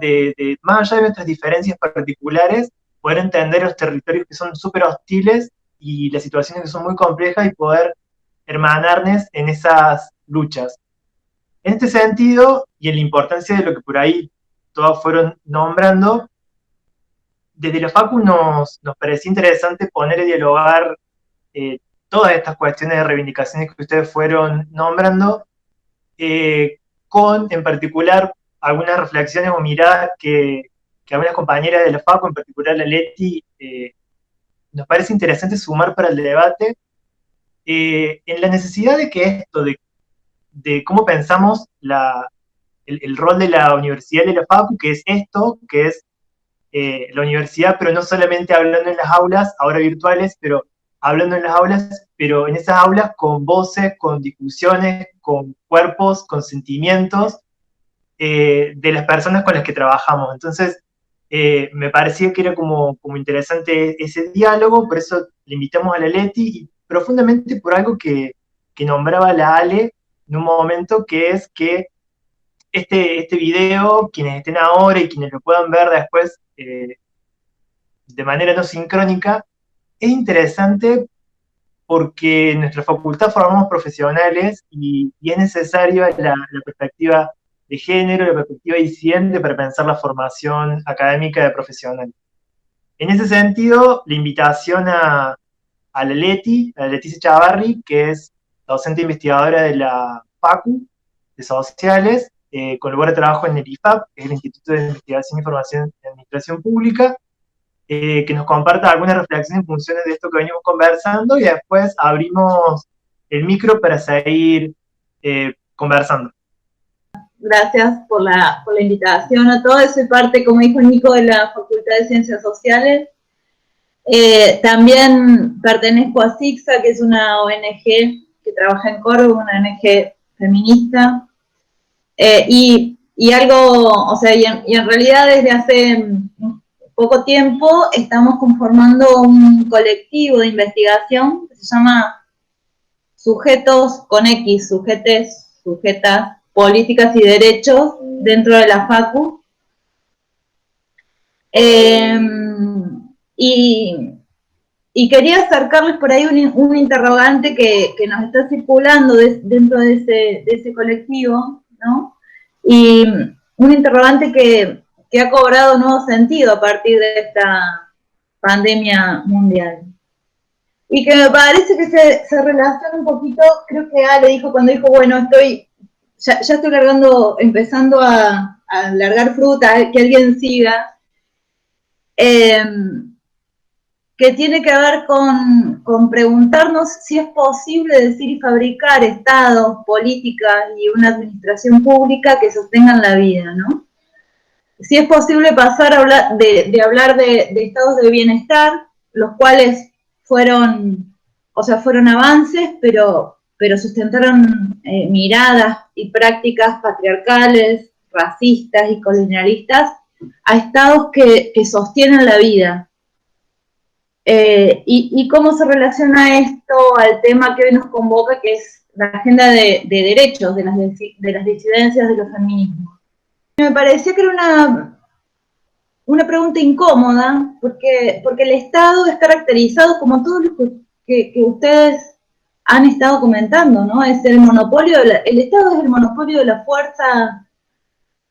más allá de nuestras diferencias particulares, poder entender los territorios que son súper hostiles y las situaciones que son muy complejas y poder hermanarnos en esas luchas. En este sentido, y en la importancia de lo que por ahí todos fueron nombrando, desde la Facu nos pareció interesante poner a dialogar todas estas cuestiones de reivindicaciones que ustedes fueron nombrando, con, en particular, algunas reflexiones o miradas que algunas compañeras de la Facu, en particular la Leti, nos parece interesante sumar para el debate, en la necesidad de que esto, de cómo pensamos el rol de la universidad y de la Facu, que es esto, que es la universidad, pero no solamente hablando en las aulas, ahora virtuales, pero hablando en las aulas, pero en esas aulas con voces, con discusiones, con cuerpos, con sentimientos de las personas con las que trabajamos. Entonces, me parecía que era como interesante ese diálogo, por eso le invitamos a la Leti, y profundamente por algo que nombraba la Ale en un momento, que es que este video, quienes estén ahora y quienes lo puedan ver después de manera no sincrónica, es interesante porque en nuestra facultad formamos profesionales y es necesaria la perspectiva de género, la perspectiva disidente para pensar la formación académica de profesionales. En ese sentido, la invitación a la Leticia Chavarri, que es docente investigadora de la Facu de Sociales, con lugar de trabajo en el IFAP, que es el Instituto de Investigación y Formación de Administración Pública, que nos comparta algunas reflexiones en función de esto que venimos conversando, y después abrimos el micro para seguir conversando. Gracias por la invitación a todos. Soy parte, como dijo Nico, de la Facultad de Ciencias Sociales. También pertenezco a SIGSA, que es una ONG que trabaja en Córdoba, una ONG feminista. Y en realidad desde hace poco tiempo estamos conformando un colectivo de investigación que se llama Sujetos con X, sujetas, políticas y derechos dentro de la Facu. Y quería acercarles por ahí un interrogante que nos está circulando dentro de ese colectivo, ¿no? Y un interrogante que ha cobrado nuevo sentido a partir de esta pandemia mundial. Y que me parece que se relaciona un poquito, creo que Ale dijo cuando dijo, bueno, ya estoy empezando a largar fruta, que alguien siga, que tiene que ver con preguntarnos si es posible decir y fabricar estados, políticas y una administración pública que sostengan la vida, ¿no? Si es posible pasar a hablar de estados de bienestar, los cuales fueron avances, pero sustentaron miradas y prácticas patriarcales, racistas y colonialistas, a estados que sostienen la vida. Y cómo se relaciona esto al tema que hoy nos convoca, que es la agenda de derechos de las disidencias de los feminismos. Me pareció que era una pregunta incómoda, porque el Estado es caracterizado como todo lo que ustedes han estado comentando, ¿no? Es el monopolio, el Estado es el monopolio de la fuerza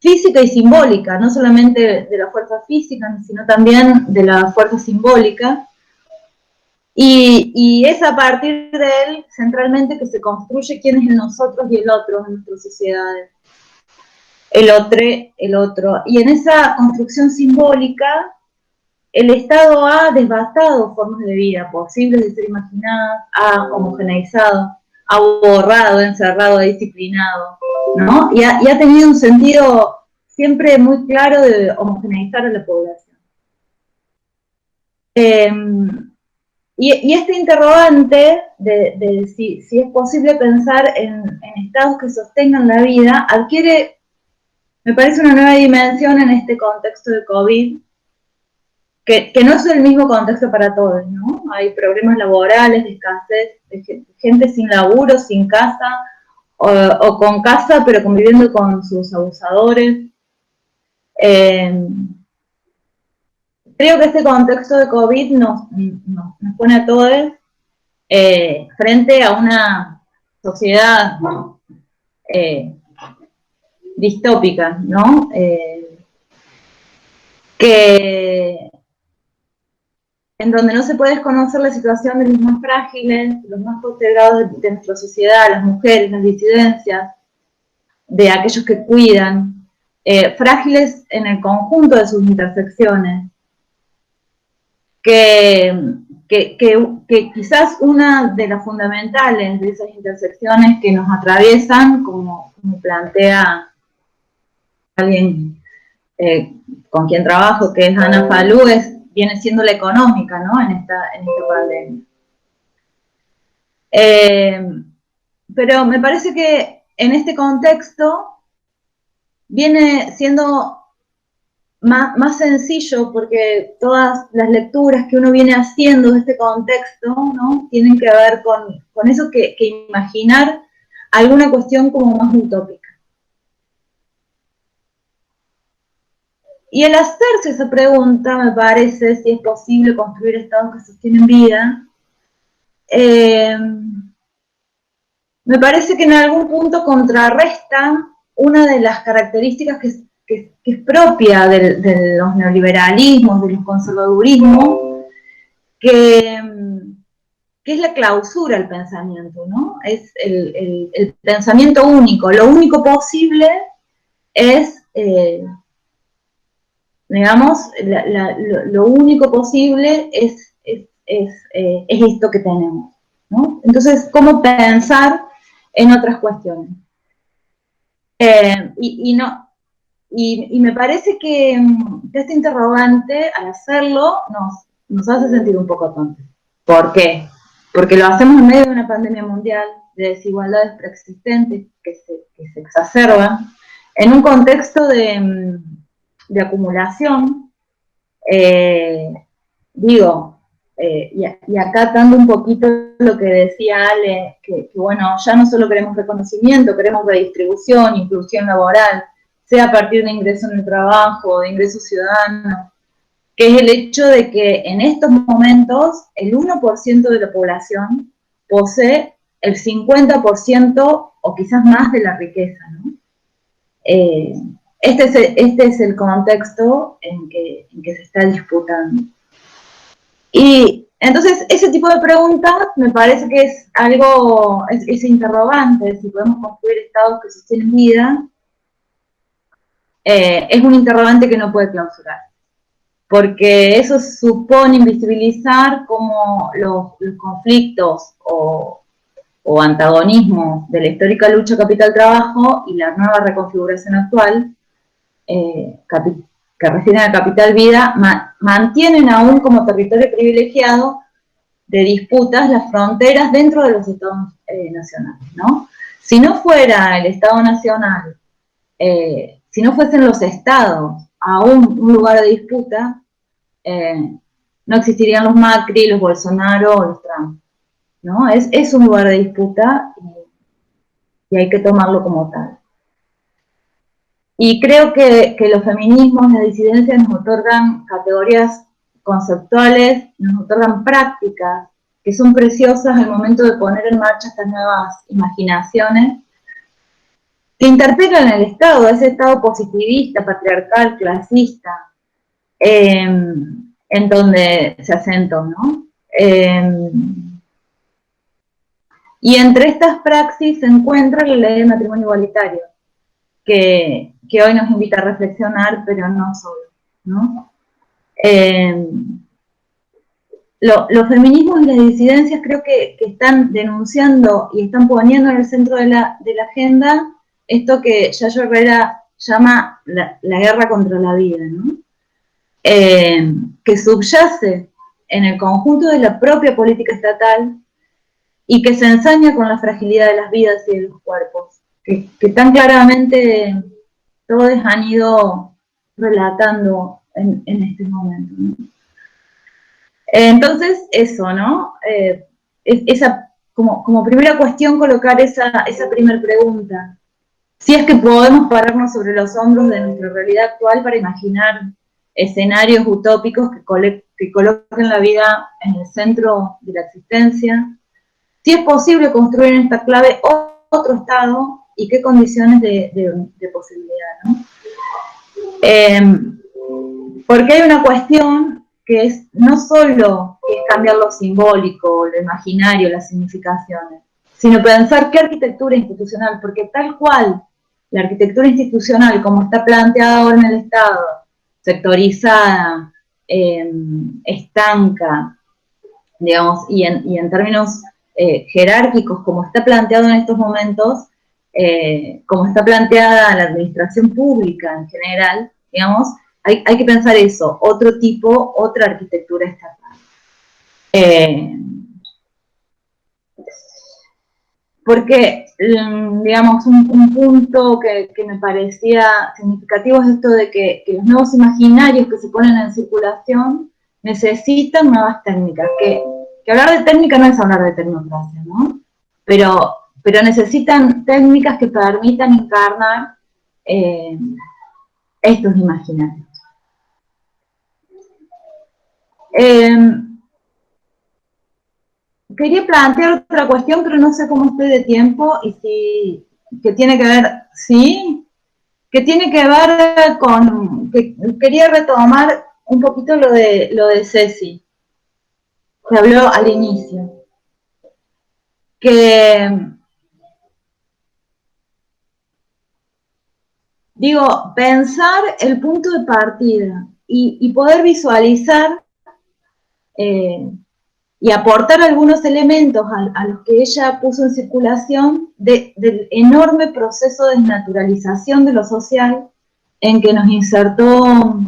física y simbólica, no solamente de la fuerza física, sino también de la fuerza simbólica. Y es a partir de él, centralmente, que se construye quién es el nosotros y el otro en nuestras sociedades. El otro. Y en esa construcción simbólica, el Estado ha devastado formas de vida posibles de ser imaginadas, ha homogeneizado, ha borrado, encerrado, ha disciplinado, ¿no? Y ha tenido un sentido siempre muy claro de homogeneizar a la población. Y este interrogante de si es posible pensar en estados que sostengan la vida adquiere, me parece, una nueva dimensión en este contexto de COVID, que no es el mismo contexto para todos, ¿no? Hay problemas laborales, de escasez, de gente sin laburo, sin casa, o con casa pero conviviendo con sus abusadores. Creo que este contexto de COVID nos pone a todos frente a una sociedad distópica, ¿no? Que en donde no se puede desconocer la situación de los más frágiles, los más postergados de nuestra sociedad, las mujeres, las disidencias, de aquellos que cuidan, frágiles en el conjunto de sus intersecciones, que quizás una de las fundamentales de esas intersecciones que nos atraviesan, como plantea alguien con quien trabajo, que es Ana Falú, viene siendo la económica, ¿no? en esta pandemia. Pero me parece que en este contexto viene siendo más sencillo, porque todas las lecturas que uno viene haciendo de este contexto, ¿no? tienen que ver con eso que imaginar alguna cuestión como más utópica. Y el hacerse esa pregunta, me parece, si es posible construir estados que sostienen vida, me parece que en algún punto contrarresta una de las características que es propia de los neoliberalismos, de los conservadurismos, que es la clausura al pensamiento, ¿no? Es el pensamiento único. Lo único posible es, digamos, lo único posible es esto que tenemos, ¿no? Entonces, ¿cómo pensar en otras cuestiones? Y me parece que este interrogante, al hacerlo, nos hace sentir un poco tontos. ¿Por qué? Porque lo hacemos en medio de una pandemia mundial, de desigualdades preexistentes que se exacerban, en un contexto de acumulación, y acá dando un poquito lo que decía Ale, que bueno, ya no solo queremos reconocimiento, queremos redistribución, inclusión laboral, sea a partir de ingreso en el trabajo, de ingreso ciudadano, que es el hecho de que en estos momentos el 1% de la población posee el 50% o quizás más de la riqueza, ¿no? Este es el contexto en que se está disputando. Y entonces ese tipo de preguntas me parece que es algo, es interrogante, si podemos construir estados que sostienen vida, es un interrogante que no puede clausurar, porque eso supone invisibilizar cómo los conflictos o antagonismos de la histórica lucha capital-trabajo y la nueva reconfiguración actual, que refieren al capital-vida, mantienen aún como territorio privilegiado de disputas las fronteras dentro de los estados nacionales, ¿no? Si no fuera el Estado Nacional, si no fuesen los estados aún un lugar de disputa, no existirían los Macri, los Bolsonaro o los Trump, ¿no? Es un lugar de disputa y hay que tomarlo como tal. Y creo que los feminismos, las disidencias nos otorgan categorías conceptuales, nos otorgan prácticas que son preciosas al momento de poner en marcha estas nuevas imaginaciones que interpelan el Estado, ese Estado positivista, patriarcal, clasista, en donde se asentó, ¿no? Y entre estas praxis se encuentra la ley de matrimonio igualitario, que hoy nos invita a reflexionar, pero no solo, ¿no? Los feminismos y las disidencias creo que están denunciando y están poniendo en el centro de la agenda esto que Yayo Herrera llama la guerra contra la vida, ¿no? Que subyace en el conjunto de la propia política estatal y que se ensaña con la fragilidad de las vidas y de los cuerpos, que tan claramente todos han ido relatando en este momento, ¿no? Entonces, eso, ¿no? Como primera cuestión, colocar esa primera pregunta. Si es que podemos pararnos sobre los hombros de nuestra realidad actual para imaginar escenarios utópicos que coloquen la vida en el centro de la existencia. Si es posible construir en esta clave otro estado y qué condiciones de posibilidad, ¿no? Porque hay una cuestión que es no solo es cambiar lo simbólico, lo imaginario, las significaciones, sino pensar qué arquitectura institucional, porque tal cual la arquitectura institucional como está planteada ahora en el Estado, sectorizada, estanca, digamos, y en términos jerárquicos, como está planteado en estos momentos, como está planteada la administración pública en general, digamos, hay que pensar eso, otro tipo, otra arquitectura estatal. Porque, digamos, un punto que me parecía significativo es esto de que los nuevos imaginarios que se ponen en circulación necesitan nuevas técnicas, que hablar de técnica no es hablar de tecnocracia, ¿no? Pero necesitan técnicas que permitan encarnar estos imaginarios. Quería plantear otra cuestión, pero no sé cómo estoy de tiempo y si que tiene que ver, sí, que tiene que ver con, que quería retomar un poquito lo de Ceci, que habló al inicio, que digo, pensar el punto de partida y poder visualizar y aportar algunos elementos a los que ella puso en circulación del enorme proceso de desnaturalización de lo social en que nos insertó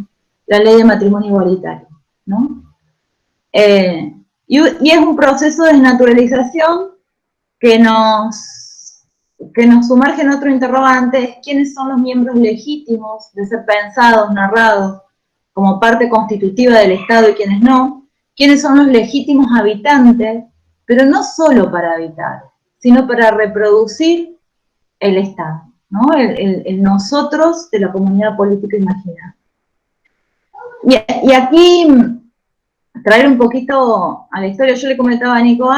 la ley de matrimonio igualitario, ¿no? Y es un proceso de desnaturalización que nos sumerge en otro interrogante, es quiénes son los miembros legítimos de ser pensados, narrados como parte constitutiva del Estado y quiénes no, quiénes son los legítimos habitantes, pero no solo para habitar, sino para reproducir el Estado, ¿no? El nosotros de la comunidad política imaginada. Y aquí, traer un poquito a la historia, yo le comentaba a Nico,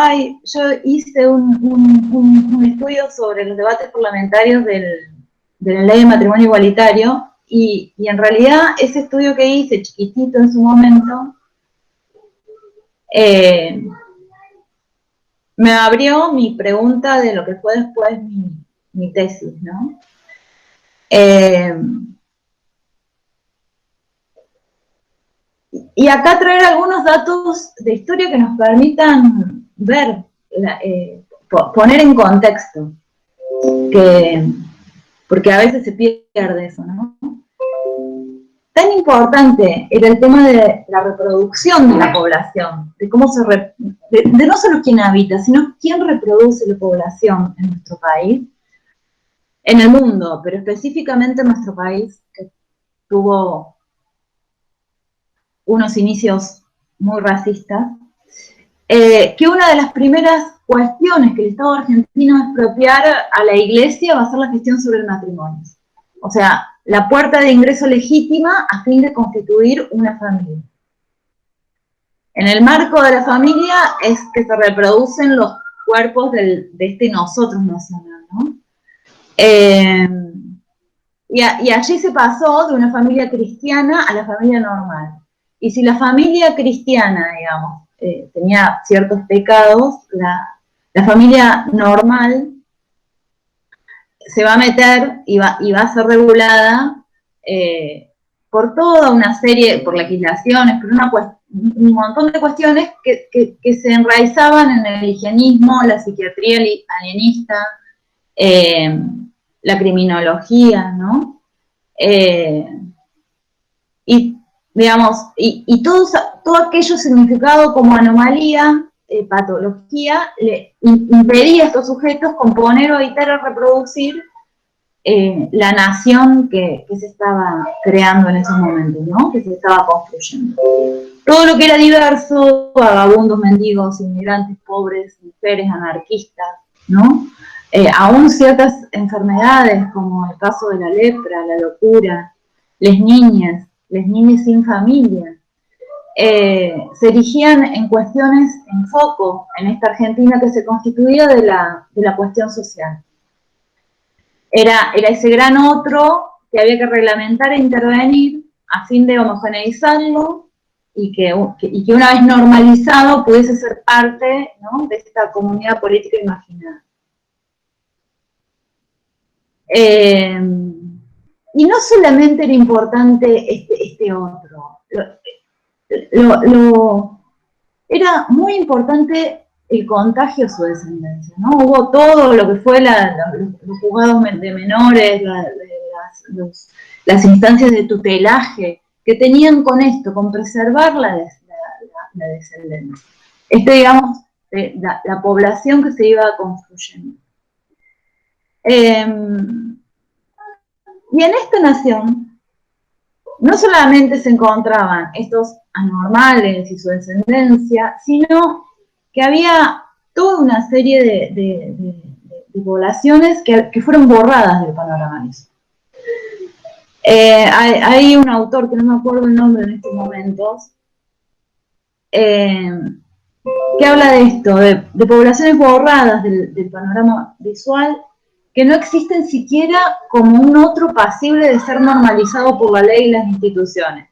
yo hice un estudio sobre los debates parlamentarios de la ley de matrimonio igualitario, y en realidad ese estudio que hice, chiquitito en su momento, me abrió mi pregunta de lo que fue después mi tesis, ¿no? Y acá traer algunos datos de historia que nos permitan ver, poner en contexto, porque a veces se pierde eso, ¿no? Tan importante era el tema de la reproducción de la población, de cómo de no solo quién habita, sino quién reproduce la población en nuestro país, en el mundo, pero específicamente en nuestro país, que tuvo unos inicios muy racistas, que una de las primeras cuestiones que el Estado argentino va a expropiar a la Iglesia va a ser la gestión sobre el matrimonio. O sea, la puerta de ingreso legítima a fin de constituir una familia. En el marco de la familia es que se reproducen los cuerpos de este nosotros nacional, ¿no? Y allí se pasó de una familia cristiana a la familia normal. Y si la familia cristiana, digamos, tenía ciertos pecados, la familia normal se va a meter y va a ser regulada por toda una serie, por legislaciones, por un montón de cuestiones que se enraizaban en el higienismo, la psiquiatría alienista, la criminología, ¿no? Y, digamos, y todo aquello significado como anomalía, patología, le impedía a estos sujetos componer o editar o reproducir la nación que se estaba creando en esos momentos, ¿no? Que se estaba construyendo. Todo lo que era diverso, vagabundos, mendigos, inmigrantes, pobres, mujeres, anarquistas, ¿no? Aún ciertas enfermedades, como el caso de la lepra, la locura, las niñas sin familia, se erigían en cuestiones, en foco, en esta Argentina que se constituía de la cuestión social. Era ese gran otro que había que reglamentar e intervenir a fin de homogeneizarlo y que una vez normalizado pudiese ser parte, ¿no?, de esta comunidad política imaginada. Y no solamente era importante este otro, era muy importante el contagio a su descendencia, ¿no? Hubo todo lo que fue los juzgados de menores, las instancias de tutelaje, que tenían con esto, con preservar la descendencia. Digamos, la población que se iba construyendo. Y en esta nación, no solamente se encontraban estos anormales y su descendencia, sino que había toda una serie de poblaciones que fueron borradas del panorama. Hay un autor, que no me acuerdo el nombre en estos momentos, que habla de esto, de poblaciones borradas del panorama visual, que no existen siquiera como un otro pasible de ser normalizado por la ley y las instituciones.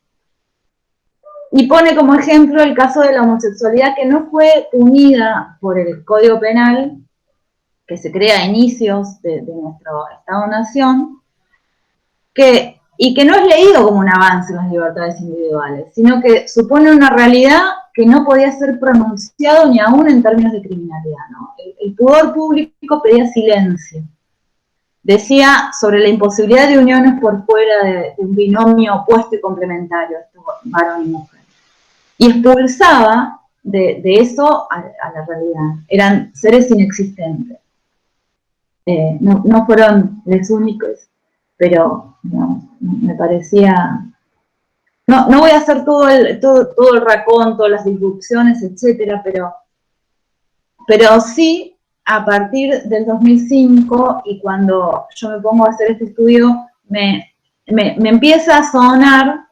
Y pone como ejemplo el caso de la homosexualidad, que no fue punida por el Código Penal, que se crea a inicios de nuestro Estado-Nación, y que no es leído como un avance en las libertades individuales, sino que supone una realidad que no podía ser pronunciado ni aún en términos de criminalidad, ¿no? El pudor público pedía silencio. Decía sobre la imposibilidad de uniones por fuera de un binomio opuesto y complementario, varón y mujer. Y expulsaba de eso a la realidad. Eran seres inexistentes. No fueron los únicos, pero no, me parecía... No voy a hacer todo el raconto, las disrupciones, etcétera, pero sí, a partir del 2005, y cuando yo me pongo a hacer este estudio, me empieza a sonar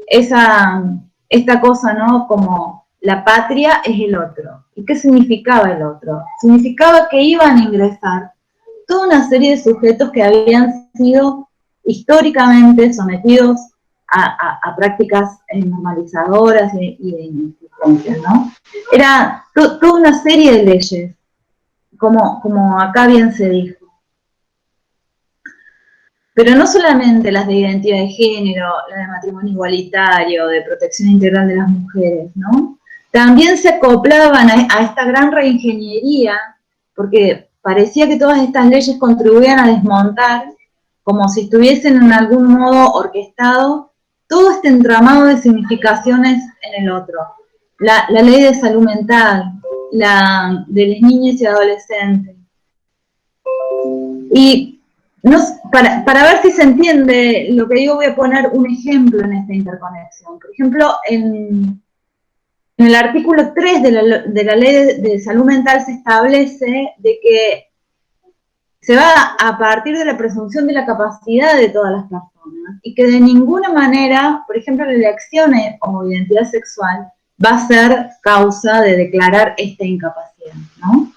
esta cosa, ¿no? Como la patria es el otro. ¿Y qué significaba el otro? Significaba que iban a ingresar toda una serie de sujetos que habían sido históricamente sometidos a prácticas normalizadoras y de inexistencia, ¿no? Era toda una serie de leyes, como acá bien se dijo. Pero no solamente las de identidad de género, la de matrimonio igualitario, de protección integral de las mujeres, ¿no? También se acoplaban a esta gran reingeniería, porque parecía que todas estas leyes contribuían a desmontar, como si estuviesen en algún modo orquestado, todo este entramado de significaciones en el otro. La ley de salud mental, la de las niñas y adolescentes. Y para ver si se entiende lo que digo, voy a poner un ejemplo en esta interconexión. Por ejemplo, en el artículo 3 de la ley de salud mental se establece de que se va a partir de la presunción de la capacidad de todas las personas y que de ninguna manera, por ejemplo, la elección o identidad sexual va a ser causa de declarar esta incapacidad, ¿no?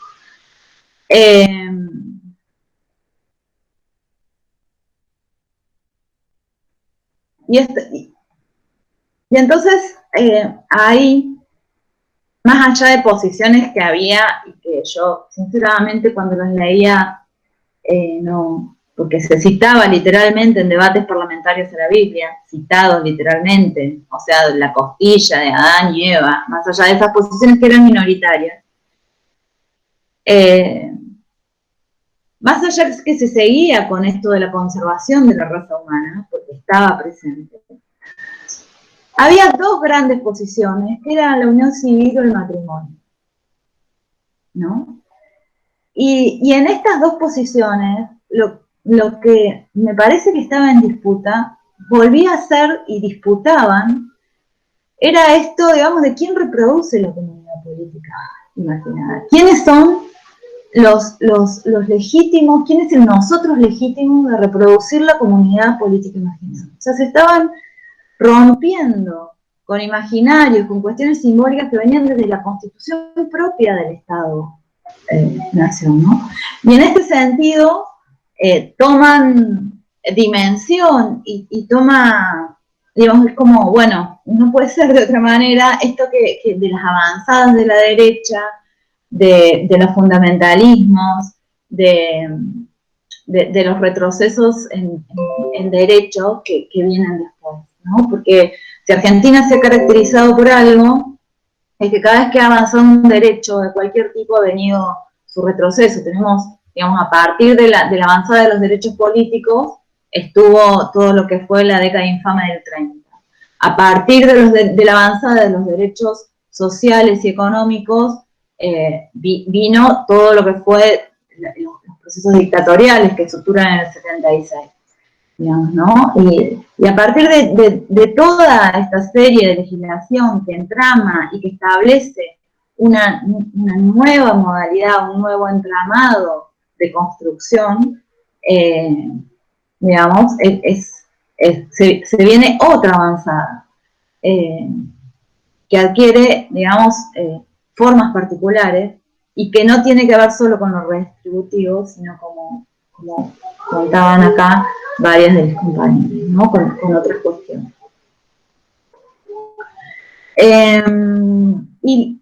Y entonces, ahí, más allá de posiciones que había y que yo, sinceramente, cuando las leía, no, porque se citaba literalmente en debates parlamentarios a la Biblia, citados literalmente, o sea, la costilla de Adán y Eva, más allá de esas posiciones que eran minoritarias. Más allá de que se seguía con esto de la conservación de la raza humana, porque estaba presente, había dos grandes posiciones, que eran la unión civil o el matrimonio, ¿no? Y en estas dos posiciones, lo que me parece que estaba en disputa, volvía a ser y disputaban, era esto, digamos, de quién reproduce la comunidad política imaginada. ¿Quiénes son los legítimos, quién es el nosotros legítimo de reproducir la comunidad política imaginada? O sea, se estaban rompiendo con imaginarios, con cuestiones simbólicas que venían desde la constitución propia del Estado-nación, ¿no? Y en este sentido, toman dimensión y toma digamos, es como, bueno, no puede ser de otra manera, esto que de las avanzadas de la derecha, de los fundamentalismos, de los retrocesos en derecho que vienen después, ¿no? Porque si Argentina se ha caracterizado por algo, es que cada vez que ha avanzado un derecho de cualquier tipo ha venido su retroceso. Tenemos, digamos, a partir de la avanzada de los derechos políticos, estuvo todo lo que fue la década infame del 30. A partir de la avanzada de los derechos sociales y económicos, vino todo lo que fue los procesos dictatoriales que estructuran en el 76. Digamos, ¿no? Y a partir de toda esta serie de legislación que entrama y que establece una nueva modalidad, un nuevo entramado de construcción, digamos, se viene otra avanzada, que adquiere, digamos, formas particulares y que no tiene que ver solo con lo redistributivo, sino como contaban acá varias de mis compañeros, ¿no? Con otras cuestiones. Y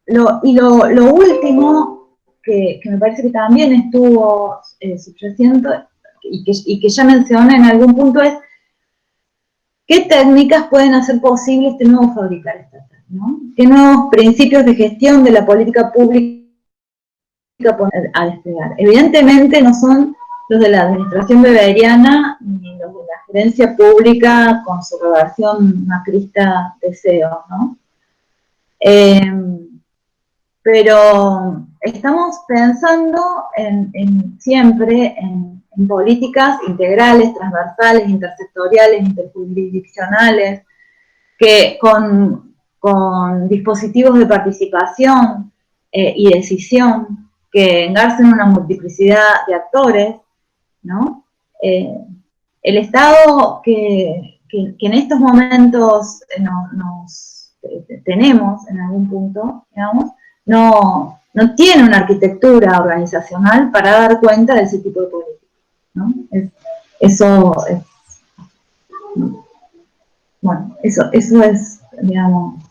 lo último que me parece que también estuvo subyacente y que ya mencioné en algún punto es qué técnicas pueden hacer posible este nuevo fabricar estatal, ¿no? ¿Qué nuevos principios de gestión de la política pública poner a desplegar? Evidentemente no son los de la administración beberiana ni los de la gerencia pública con su redacción macrista de CEO, ¿no? Pero estamos pensando siempre en políticas integrales, transversales, intersectoriales, interjurisdiccionales, que con dispositivos de participación y decisión que engarcen una multiplicidad de actores, ¿no? El Estado que en estos momentos tenemos en algún punto, digamos, no tiene una arquitectura organizacional para dar cuenta de ese tipo de políticas, ¿no? Eso es, digamos.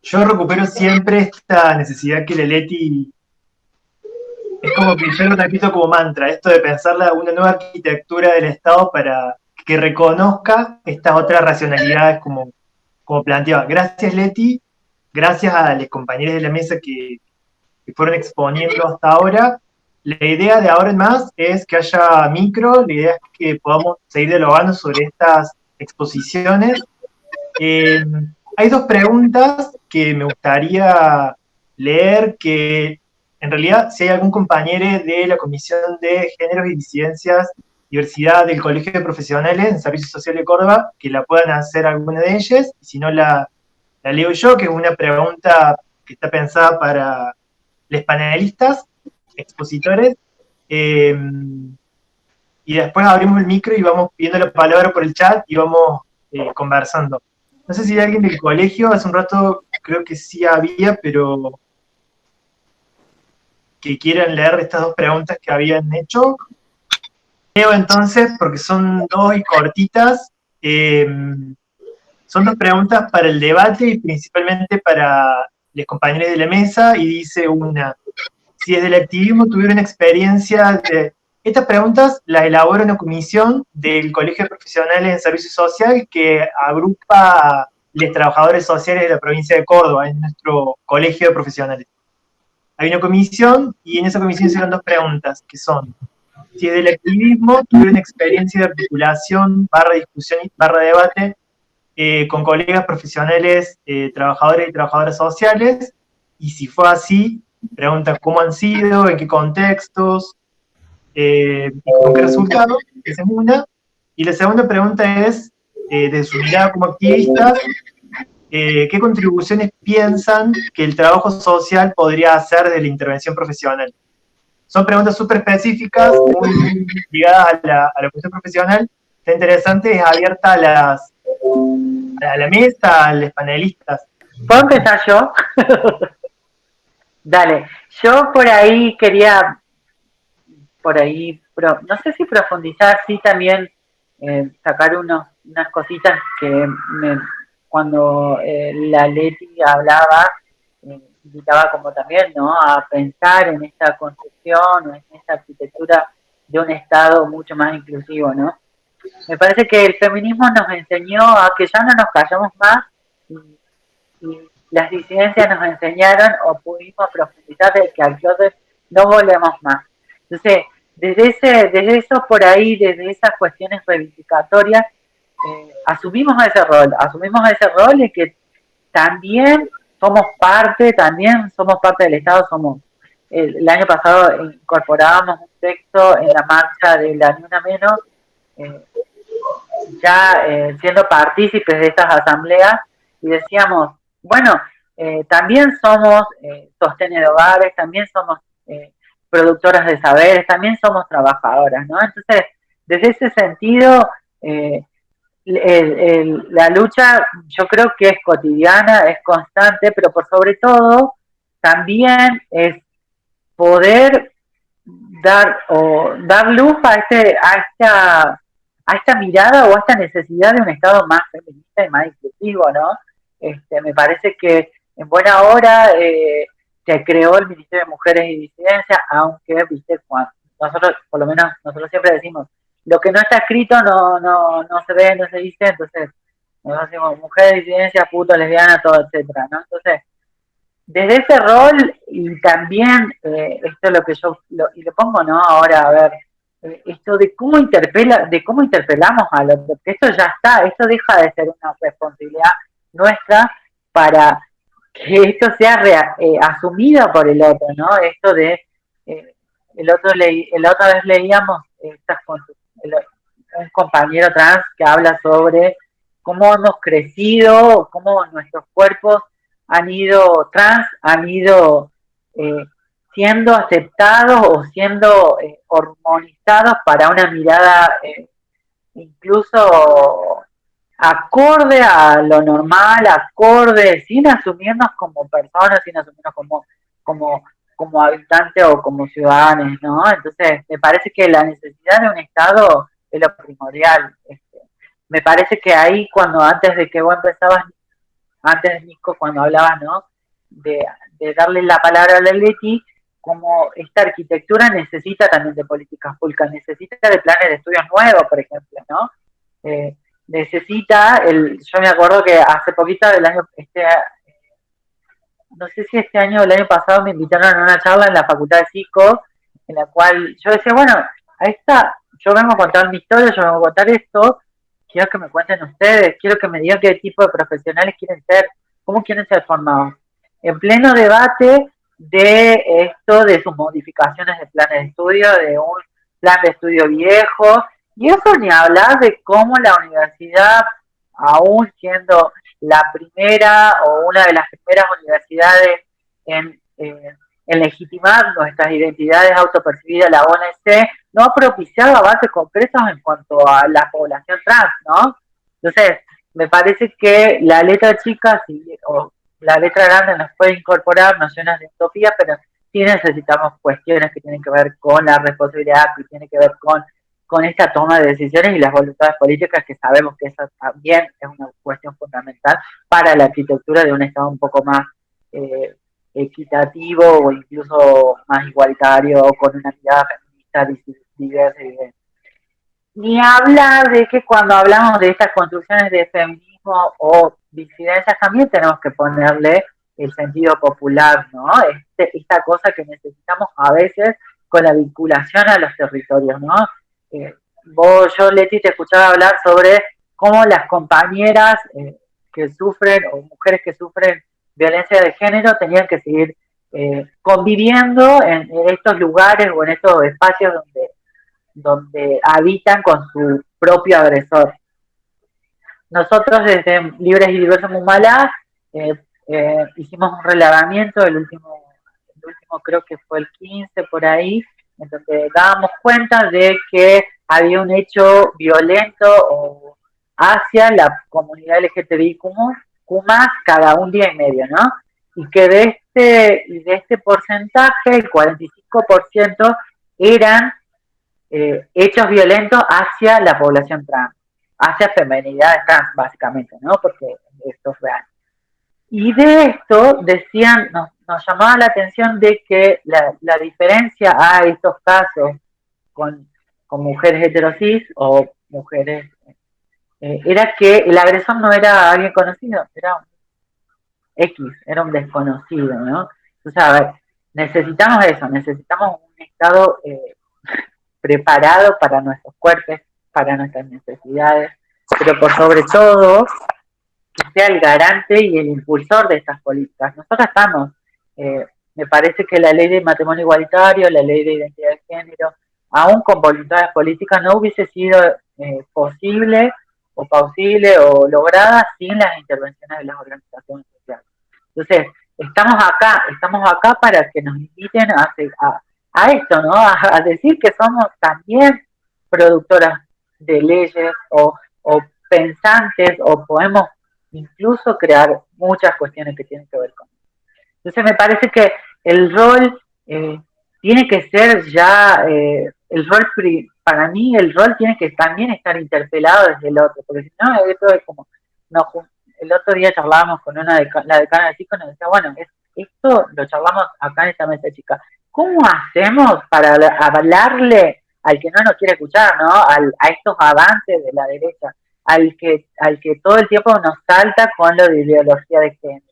Yo recupero siempre esta necesidad que Leletti, es como que yo lo repito como mantra, esto de pensar una nueva arquitectura del Estado para que reconozca estas otras racionalidades como planteaba. Gracias, Leti, gracias a los compañeros de la mesa que fueron exponiendo hasta ahora. La idea de ahora en más es que haya micro, la idea es que podamos seguir dialogando sobre estas exposiciones. Hay dos preguntas que me gustaría leer, que en realidad si hay algún compañero de la Comisión de Géneros y Disidencias, Diversidad del Colegio de Profesionales en Servicio Social de Córdoba, que la puedan hacer alguna de ellas, y si no la leo yo, que es una pregunta que está pensada para los panelistas, expositores, y después abrimos el micro y vamos pidiendo la palabra por el chat y vamos conversando. No sé si hay alguien del colegio, hace un rato creo que sí había, pero que quieran leer estas dos preguntas que habían hecho. Leo entonces, porque son dos y cortitas, son dos preguntas para el debate y principalmente para los compañeros de la mesa, y dice una: si desde el activismo tuvieron experiencia de... Estas preguntas las elabora una comisión del Colegio de Profesionales en Servicio Social que agrupa a los trabajadores sociales de la provincia de Córdoba, en nuestro Colegio de Profesionales. Hay una comisión, y en esa comisión se dan dos preguntas, que son: si desde el activismo tuvieron experiencia de articulación, discusión, debate, con colegas profesionales, trabajadores y trabajadoras sociales, y si fue así, pregunta cómo han sido, en qué contextos, y con qué resultados. Esa es una. Y la segunda pregunta es, desde su mirada como activistas, ¿qué contribuciones piensan que el trabajo social podría hacer de la intervención profesional? Son preguntas súper específicas, muy ligadas a la cuestión profesional. Está interesante, es abierta a la mesa, a los panelistas. ¿Puedo empezar yo? Dale, yo por ahí quería, no sé si profundizar, sí también sacar unas cositas que cuando la Leti hablaba, invitaba como también, ¿no?, a pensar en esta construcción, en esta arquitectura de un Estado mucho más inclusivo, ¿no? Me parece que el feminismo nos enseñó a que ya no nos callamos más y las disidencias nos enseñaron o pudimos profundizar de que al closet no volvemos más. Entonces, desde eso por ahí, desde esas cuestiones reivindicatorias, asumimos ese rol y que también somos parte del Estado, el año pasado incorporábamos un texto en la marcha de la Ni Una Menos, siendo partícipes de estas asambleas, y decíamos, bueno, también somos sostener hogares, también somos productoras de saberes, también somos trabajadoras, ¿no? Entonces, desde ese sentido, la lucha yo creo que es cotidiana, es constante, pero por sobre todo también es poder dar luz a esta mirada o a esta necesidad de un Estado más feminista y más inclusivo, ¿no? Me parece que en buena hora se creó el Ministerio de Mujeres y Disidencia, aunque, viste, nosotros, por lo menos, nosotros siempre decimos, lo que no está escrito no se ve, no se dice, entonces nosotros decimos mujeres, disidencia, puto, lesbiana, todo, etcétera, ¿no? Entonces, desde ese rol, y también esto es lo que yo y lo pongo, ¿no?, ahora, a ver, esto de cómo interpelamos a los, porque esto ya está, esto deja de ser una responsabilidad nuestra para que esto sea asumido por el otro, ¿no? Esto de la otra vez leíamos un compañero trans que habla sobre cómo hemos crecido, cómo nuestros cuerpos han ido siendo aceptados o siendo hormonizados para una mirada incluso acorde a lo normal, sin asumirnos como personas, sin asumirnos como habitantes o como ciudadanos, ¿no? Entonces, me parece que la necesidad de un Estado es lo primordial. Me parece que ahí, antes de que vos empezabas, Nico, cuando hablabas, ¿no?, de darle la palabra a la Leti, como esta arquitectura necesita también de políticas públicas, necesita de planes de estudios nuevos, por ejemplo, ¿no? Yo me acuerdo que hace poquito no sé si este año o el año pasado me invitaron a una charla en la Facultad de Psico, en la cual yo decía, bueno, yo vengo a contar mi historia, yo vengo a contar esto, quiero que me cuenten ustedes, quiero que me digan qué tipo de profesionales quieren ser, cómo quieren ser formados. En pleno debate de esto, de sus modificaciones de planes de estudio, de un plan de estudio viejo, y eso ni hablar de cómo la universidad, aún siendo la primera o una de las primeras universidades en legitimar nuestras identidades autopercibidas, la ONC, no ha propiciado avances concretos en cuanto a la población trans, ¿no? Entonces, me parece que la letra chica o la letra grande nos puede incorporar nociones de utopía, pero sí necesitamos cuestiones que tienen que ver con la responsabilidad, que tienen que ver con esta toma de decisiones y las voluntades políticas, que sabemos que eso también es una cuestión fundamental para la arquitectura de un Estado un poco más equitativo o incluso más igualitario, o con una mirada feminista diversa y diversa. Ni hablar de que cuando hablamos de estas construcciones de feminismo o disidencias también tenemos que ponerle el sentido popular, ¿no? Esta cosa que necesitamos a veces con la vinculación a los territorios, ¿no? Yo, Leti, te escuchaba hablar sobre cómo las compañeras que sufren, o mujeres que sufren violencia de género, tenían que seguir conviviendo en estos lugares o en estos espacios donde habitan con su propio agresor. Nosotros desde Libres y Diversos Mumalá hicimos un relevamiento, el último creo que fue el 15 por ahí, en donde dábamos cuenta de que había un hecho violento hacia la comunidad LGTBIQ+, cada un día y medio, ¿no? Y que de este porcentaje, el 45% eran hechos violentos hacia la población trans, hacia feminidades trans, básicamente, ¿no? Porque esto es real. Y de esto decían, nos llamaba la atención de que la diferencia a estos casos con mujeres heterosis o mujeres, era que el agresor no era alguien conocido, era un X, era un desconocido, ¿no? Entonces, a ver, necesitamos eso, necesitamos un Estado preparado para nuestros cuerpos, para nuestras necesidades, pero por sobre todo que sea el garante y el impulsor de estas políticas. Nosotros estamos, me parece que la ley de matrimonio igualitario, la ley de identidad de género, aún con voluntades políticas, no hubiese sido posible o plausible o lograda sin las intervenciones de las organizaciones sociales. Entonces, estamos acá para que nos inviten a esto, ¿no? A decir que somos también productoras de leyes o pensantes, o podemos incluso crear muchas cuestiones que tienen que ver con eso. Entonces me parece que el rol tiene que ser ya, para mí el rol tiene que también estar interpelado desde el otro, porque si no, esto es como, el otro día charlábamos con la decana de psico y nos decía, bueno, esto lo charlamos acá en esta mesa chica, ¿cómo hacemos para hablarle al que no nos quiere escuchar, ¿no? A estos avances de la derecha, al que todo el tiempo nos salta con lo de ideología de género,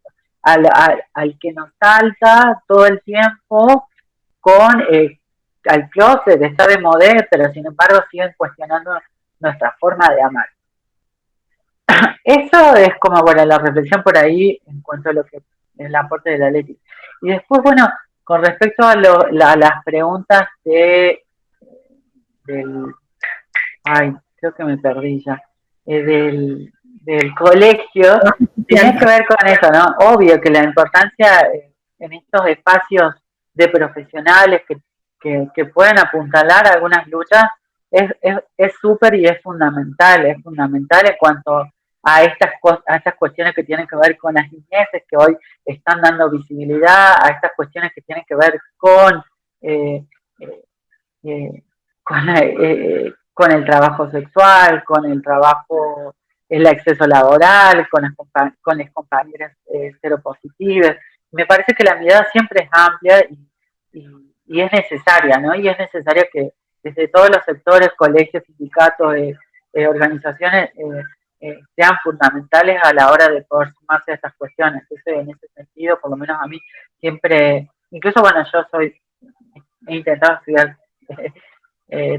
al que nos salta todo el tiempo con al closet, está de moda, pero sin embargo siguen cuestionando nuestra forma de amar. Eso es como, bueno, la reflexión por ahí en cuanto a lo que es el aporte de la ley. Y después, bueno, con respecto a las preguntas creo que me perdí ya, del colegio, tiene que ver con eso, ¿no? Obvio que la importancia en estos espacios de profesionales que pueden apuntalar algunas luchas es súper y es fundamental en cuanto a estas cuestiones que tienen que ver con las niñeces que hoy están dando visibilidad, a estas cuestiones que tienen que ver con el trabajo sexual, con el trabajo, el acceso laboral, con las compañeras seropositivas. Me parece que la mirada siempre es amplia y es necesaria, ¿no? Y es necesario que desde todos los sectores, colegios, sindicatos, organizaciones, sean fundamentales a la hora de poder sumarse a estas cuestiones. En ese sentido, por lo menos a mí, siempre, incluso, bueno, he intentado estudiar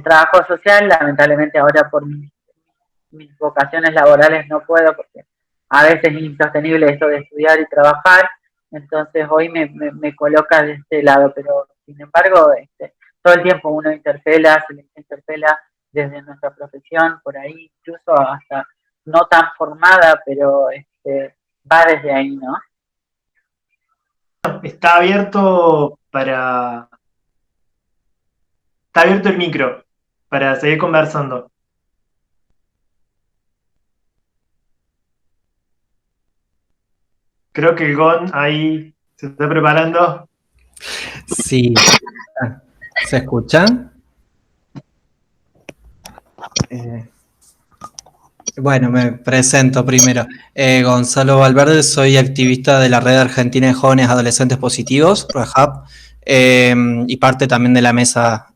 trabajo social, lamentablemente ahora por mis vocaciones laborales no puedo, porque a veces es insostenible esto de estudiar y trabajar, entonces hoy me coloca de este lado, pero sin embargo todo el tiempo uno se le interpela desde nuestra profesión, por ahí incluso hasta no tan formada, pero va desde ahí, ¿no? Está abierto el micro para seguir conversando. Creo que el Gon ahí se está preparando. Sí. ¿Se escuchan? Bueno, me presento primero. Gonzalo Valverde, soy activista de la Red Argentina de Jóvenes Adolescentes Positivos, REHAP, y parte también de la mesa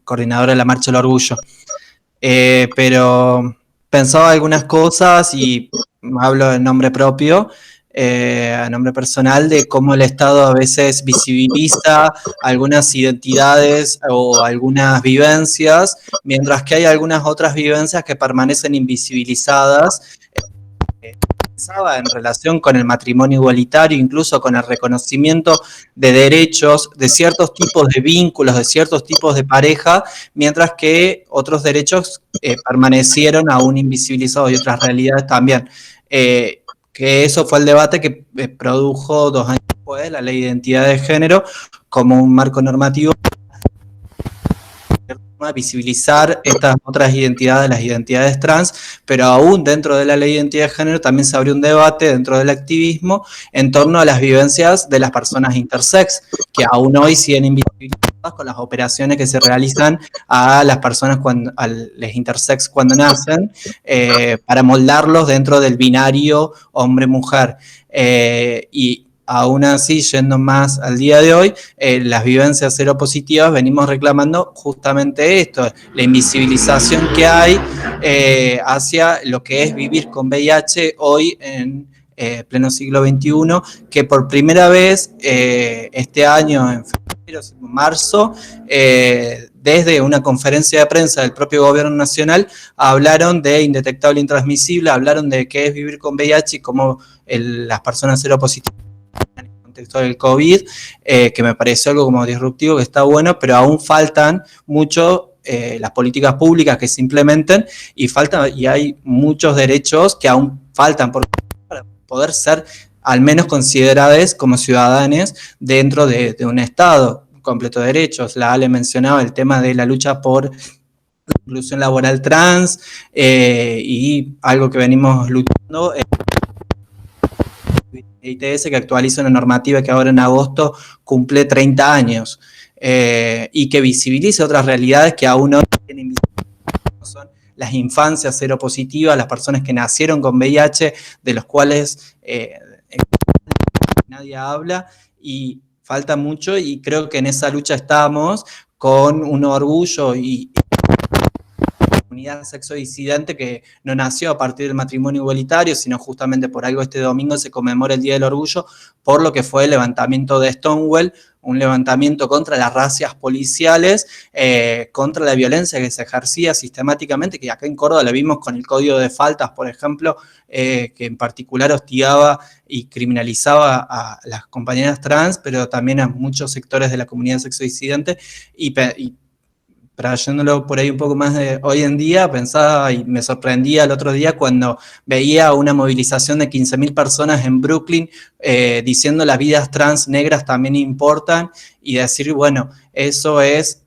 coordinadora de la Marcha del Orgullo. Pero pensaba algunas cosas y hablo en nombre propio, a nombre personal, de cómo el Estado a veces visibiliza algunas identidades o algunas vivencias, mientras que hay algunas otras vivencias que permanecen invisibilizadas. Pensaba en relación con el matrimonio igualitario, incluso con el reconocimiento de derechos, de ciertos tipos de vínculos, de ciertos tipos de pareja, mientras que otros derechos permanecieron aún invisibilizados y otras realidades también. Que eso fue el debate que produjo 2 años después la Ley de Identidad de Género como un marco normativo para visibilizar estas otras identidades, las identidades trans, pero aún dentro de la Ley de Identidad de Género también se abrió un debate dentro del activismo en torno a las vivencias de las personas intersex, que aún hoy siguen invisibilizadas con las operaciones que se realizan a las personas, a los intersex cuando nacen, para moldarlos dentro del binario hombre-mujer. Y aún así, yendo más al día de hoy, las vivencias seropositivas venimos reclamando justamente esto, la invisibilización que hay hacia lo que es vivir con VIH hoy en pleno siglo XXI, que por primera vez este año, en febrero, marzo, desde una conferencia de prensa del propio gobierno nacional, hablaron de indetectable, intransmisible, hablaron de qué es vivir con VIH y cómo las personas seropositivas en el contexto del COVID, que me pareció algo como disruptivo, que está bueno, pero aún faltan mucho las políticas públicas que se implementen y hay muchos derechos que aún faltan para poder ser al menos consideradas como ciudadanos dentro de un Estado completo de derechos. La Ale mencionaba el tema de la lucha por la inclusión laboral trans y algo que venimos luchando ITS, que actualiza una normativa que ahora en agosto cumple 30 años y que visibiliza otras realidades que aún no tienen visibilidad, son las infancias seropositivas, las personas que nacieron con VIH, de los cuales nadie habla, y falta mucho, y creo que en esa lucha estamos con un orgullo y comunidad sexodisidente que no nació a partir del matrimonio igualitario, sino justamente por algo este domingo se conmemora el Día del Orgullo, por lo que fue el levantamiento de Stonewall, un levantamiento contra las racias policiales, contra la violencia que se ejercía sistemáticamente, que acá en Córdoba lo vimos con el Código de Faltas, por ejemplo, que en particular hostigaba y criminalizaba a las compañeras trans, pero también a muchos sectores de la comunidad sexodisidente, y trayéndolo por ahí un poco más de hoy en día, pensaba y me sorprendía el otro día cuando veía una movilización de 15.000 personas en Brooklyn diciendo las vidas trans negras también importan, y decir, bueno, eso es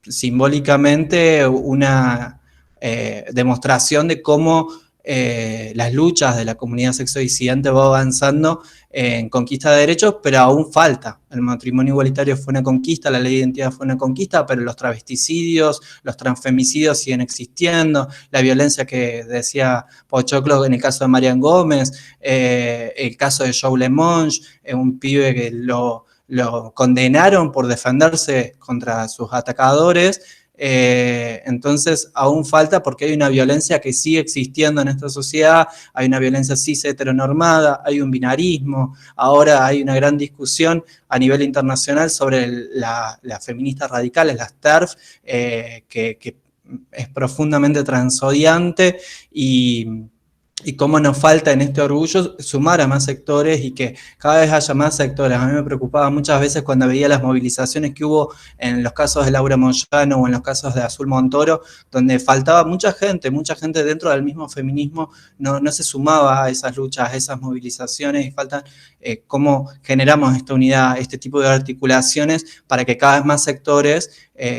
simbólicamente una demostración de cómo las luchas de la comunidad sexodisidente va avanzando en conquista de derechos, pero aún falta. El matrimonio igualitario fue una conquista, la ley de identidad fue una conquista, pero los travesticidios, los transfemicidios siguen existiendo, la violencia que decía Pochoclo en el caso de Marian Gómez, el caso de Joe Lemonge, un pibe que lo condenaron por defenderse contra sus atacadores. Entonces aún falta, porque hay una violencia que sigue existiendo en esta sociedad, hay una violencia cis heteronormada, hay un binarismo, ahora hay una gran discusión a nivel internacional sobre las feministas radicales, las TERF, que es profundamente transodiante, y cómo nos falta en este orgullo sumar a más sectores y que cada vez haya más sectores. A mí me preocupaba muchas veces cuando veía las movilizaciones que hubo en los casos de Laura Moyano o en los casos de Azul Montoro, donde faltaba mucha gente dentro del mismo feminismo no se sumaba a esas luchas, a esas movilizaciones, y falta cómo generamos esta unidad, este tipo de articulaciones para que cada vez más sectores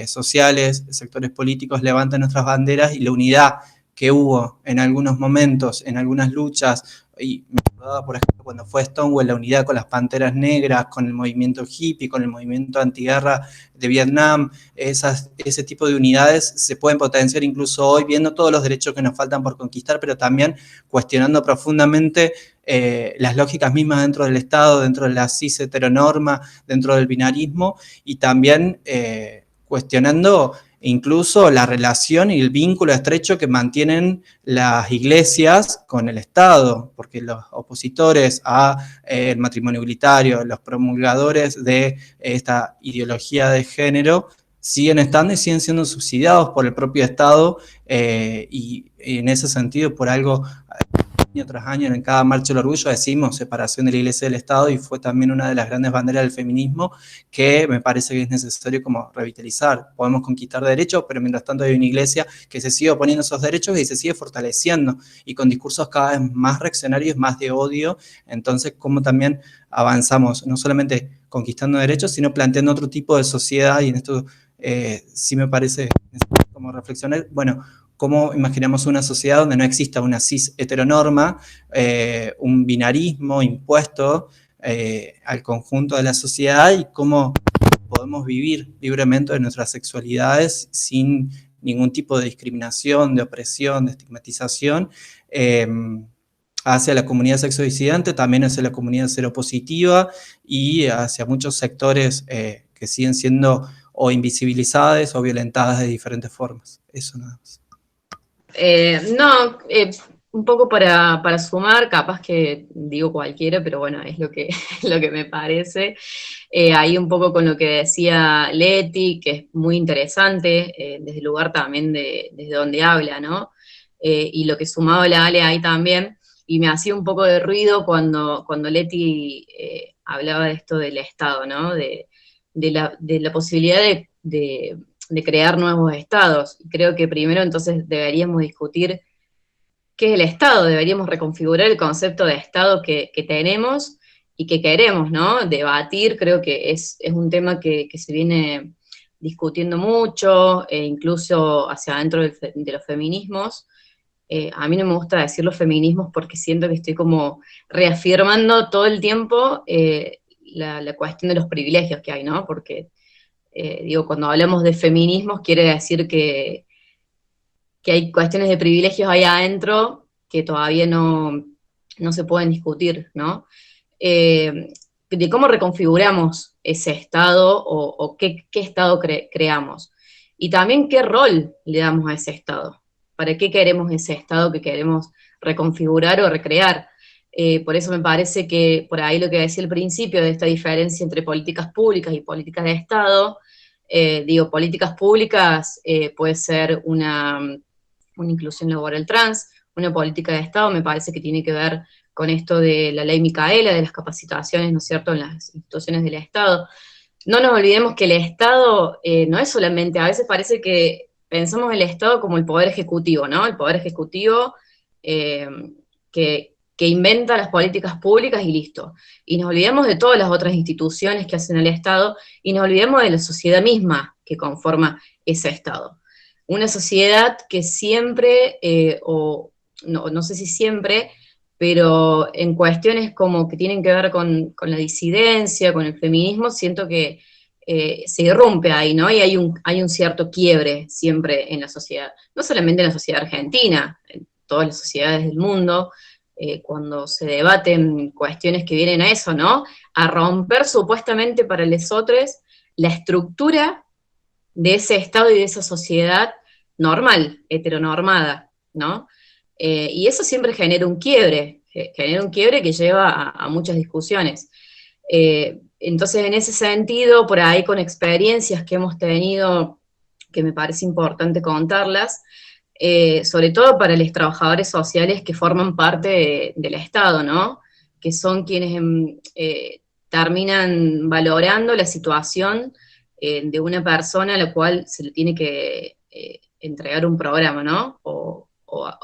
sociales, sectores políticos levanten nuestras banderas, y la unidad que hubo en algunos momentos, en algunas luchas, y me acordaba, por ejemplo, cuando fue Stonewall, la unidad con las Panteras Negras, con el movimiento hippie, con el movimiento antiguerra de Vietnam, ese tipo de unidades se pueden potenciar incluso hoy, viendo todos los derechos que nos faltan por conquistar, pero también cuestionando profundamente las lógicas mismas dentro del Estado, dentro de la cis heteronorma, dentro del binarismo, y también cuestionando incluso la relación y el vínculo estrecho que mantienen las iglesias con el Estado, porque los opositores al matrimonio igualitario, los promulgadores de esta ideología de género, siguen estando y siguen siendo subsidiados por el propio Estado, y en ese sentido, por algo, año tras año en cada Marcha del Orgullo decimos separación de la Iglesia del Estado, y fue también una de las grandes banderas del feminismo que me parece que es necesario como revitalizar. Podemos conquistar derechos, pero mientras tanto hay una Iglesia que se sigue oponiendo a esos derechos y se sigue fortaleciendo, y con discursos cada vez más reaccionarios, más de odio. Entonces, ¿cómo también avanzamos? No solamente conquistando derechos, sino planteando otro tipo de sociedad, y en esto sí me parece necesario como reflexionar, bueno, cómo imaginamos una sociedad donde no exista una cis heteronorma, un binarismo impuesto al conjunto de la sociedad, y cómo podemos vivir libremente de nuestras sexualidades sin ningún tipo de discriminación, de opresión, de estigmatización, hacia la comunidad sexodisidente, también hacia la comunidad seropositiva y hacia muchos sectores que siguen siendo o invisibilizadas o violentadas de diferentes formas. Eso nada más. Un poco para sumar, capaz que digo cualquiera, pero bueno, es lo que me parece. Ahí un poco con lo que decía Leti, que es muy interesante, desde el lugar también desde donde habla, ¿no? Y lo que sumaba la Ale ahí también, y me hacía un poco de ruido cuando Leti hablaba de esto del Estado, ¿no? De la posibilidad de crear nuevos estados. Creo que primero entonces deberíamos discutir qué es el Estado, deberíamos reconfigurar el concepto de Estado que tenemos y que queremos, ¿no? Debatir, creo que es un tema que se viene discutiendo mucho, incluso hacia adentro de los feminismos. A mí no me gusta decir los feminismos porque siento que estoy como reafirmando todo el tiempo la cuestión de los privilegios que hay, ¿no? Porque, cuando hablamos de feminismos quiere decir que hay cuestiones de privilegios ahí adentro que todavía no se pueden discutir, ¿no? De cómo reconfiguramos ese Estado o qué Estado creamos. Y también qué rol le damos a ese Estado. ¿Para qué queremos ese Estado que queremos reconfigurar o recrear? Por eso me parece que por ahí lo que decía al principio de esta diferencia entre políticas públicas y políticas de Estado, políticas públicas puede ser una inclusión laboral trans, una política de Estado me parece que tiene que ver con esto de la ley Micaela, de las capacitaciones, ¿no es cierto?, en las instituciones del Estado. No nos olvidemos que el Estado no es solamente, a veces parece que pensamos el Estado como el Poder Ejecutivo, ¿no? El Poder Ejecutivo que inventa las políticas públicas y listo. Y nos olvidamos de todas las otras instituciones que hacen el Estado y nos olvidamos de la sociedad misma que conforma ese Estado. Una sociedad que siempre, no sé si siempre, pero en cuestiones como que tienen que ver con la disidencia, con el feminismo, siento que se irrumpe ahí, ¿no? Y hay un cierto quiebre siempre en la sociedad. No solamente en la sociedad argentina, en todas las sociedades del mundo, cuando se debaten cuestiones que vienen a eso, ¿no? A romper supuestamente para lesotres la estructura de ese Estado y de esa sociedad normal, heteronormada, ¿no? Y eso siempre genera un quiebre que lleva a muchas discusiones. Entonces, en ese sentido, por ahí con experiencias que hemos tenido, que me parece importante contarlas, sobre todo para los trabajadores sociales que forman parte del Estado, ¿no? Que son quienes terminan valorando la situación de una persona a la cual se le tiene que entregar un programa, ¿no? O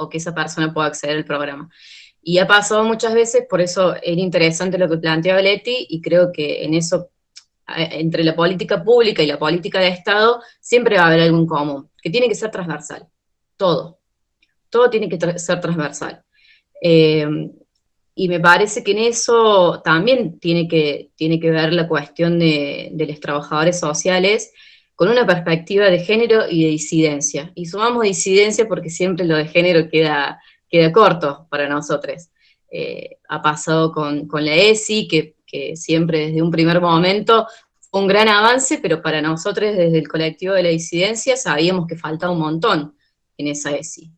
que esa persona pueda acceder al programa. Y ha pasado muchas veces, por eso era interesante lo que planteaba Leti, y creo que en eso, entre la política pública y la política de Estado, siempre va a haber algo en común, que tiene que ser transversal. Todo tiene que ser transversal. Y me parece que en eso también tiene que ver la cuestión de los trabajadores sociales con una perspectiva de género y de disidencia. Y sumamos disidencia porque siempre lo de género queda corto para nosotros. Ha pasado con la ESI, que siempre desde un primer momento fue un gran avance, pero para nosotros desde el colectivo de la disidencia sabíamos que faltaba un montón en esa ESI.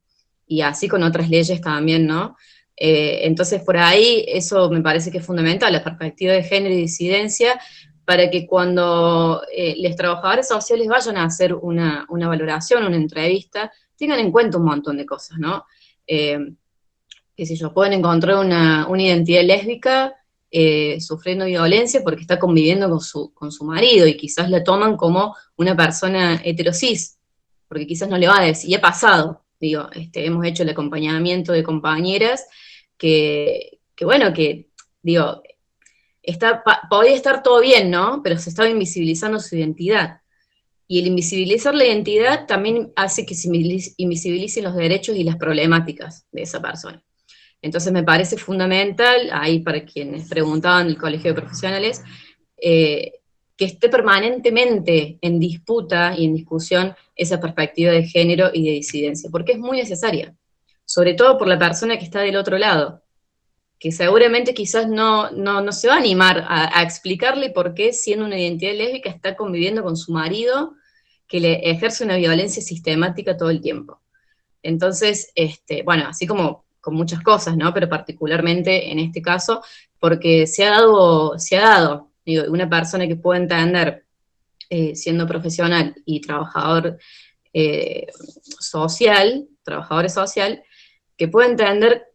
Y así con otras leyes también, ¿no? Entonces por ahí eso me parece que es fundamental, la perspectiva de género y disidencia, para que cuando los trabajadores sociales vayan a hacer una valoración, una entrevista, tengan en cuenta un montón de cosas, ¿no? Que si ellos pueden encontrar una identidad lésbica sufriendo violencia porque está conviviendo con su marido y quizás la toman como una persona heterosis, porque quizás no le va a decir, y ha pasado, hemos hecho el acompañamiento de compañeras que podía estar todo bien, ¿no? Pero se estaba invisibilizando su identidad. Y el invisibilizar la identidad también hace que se invisibilicen los derechos y las problemáticas de esa persona. Entonces me parece fundamental, ahí para quienes preguntaban del Colegio de Profesionales, que esté permanentemente en disputa y en discusión esa perspectiva de género y de disidencia, porque es muy necesaria, sobre todo por la persona que está del otro lado, que seguramente quizás no se va a animar a explicarle por qué, siendo una identidad lésbica, está conviviendo con su marido que le ejerce una violencia sistemática todo el tiempo. Entonces, bueno, así como con muchas cosas, ¿no? Pero particularmente en este caso, porque se ha dado, digo, una persona que puede entender, siendo profesional y trabajador social, que puede entender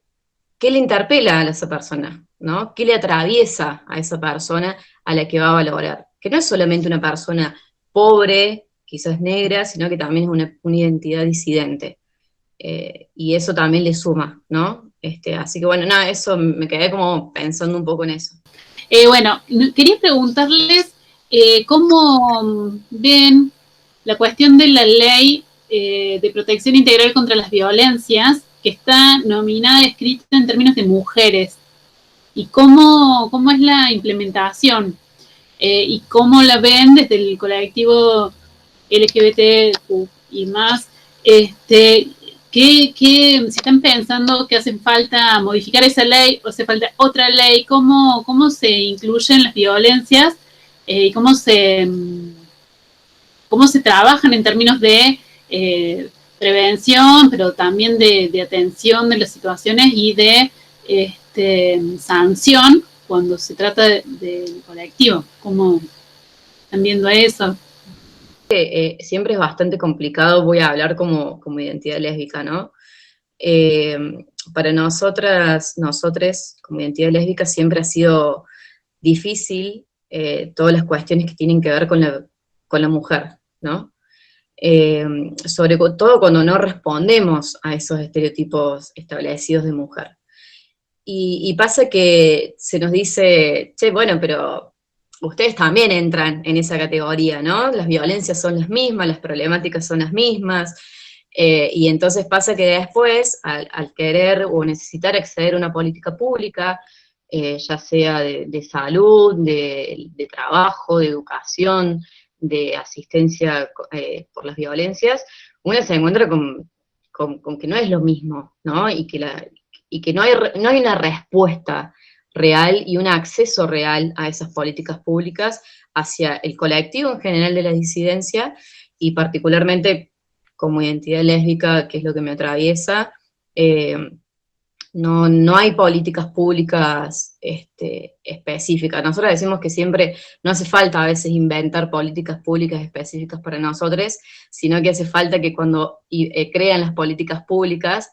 qué le interpela a esa persona, ¿no? ¿Qué le atraviesa a esa persona a la que va a valorar? Que no es solamente una persona pobre, quizás negra, sino que también es una identidad disidente. Y eso también le suma, ¿no? Así que bueno, nada, eso me quedé como pensando un poco en eso. Bueno, quería preguntarles cómo ven la cuestión de la ley de protección integral contra las violencias, que está nominada y escrita en términos de mujeres, y cómo es la implementación, y cómo la ven desde el colectivo LGBTQ y más, si están pensando que hacen falta modificar esa ley o hace falta otra ley, cómo se incluyen las violencias y cómo se trabajan en términos de prevención, pero también de atención de las situaciones y de sanción cuando se trata del colectivo. ¿Cómo están viendo eso? Siempre es bastante complicado, voy a hablar como identidad lésbica, ¿no? Para nosotros, como identidad lésbica, siempre ha sido difícil todas las cuestiones que tienen que ver con la mujer, ¿no? Sobre todo cuando no respondemos a esos estereotipos establecidos de mujer. Y pasa que se nos dice, che, bueno, pero ustedes también entran en esa categoría, ¿no? Las violencias son las mismas, las problemáticas son las mismas, y entonces pasa que después, al querer o necesitar acceder a una política pública, ya sea de salud, de trabajo, de educación, de asistencia por las violencias, una se encuentra con que no es lo mismo, ¿no? Y que no hay una respuesta real y un acceso real a esas políticas públicas hacia el colectivo en general de la disidencia, y particularmente como identidad lésbica, que es lo que me atraviesa, no hay políticas públicas específicas. Nosotros decimos que siempre no hace falta a veces inventar políticas públicas específicas para nosotros, sino que hace falta que cuando crean las políticas públicas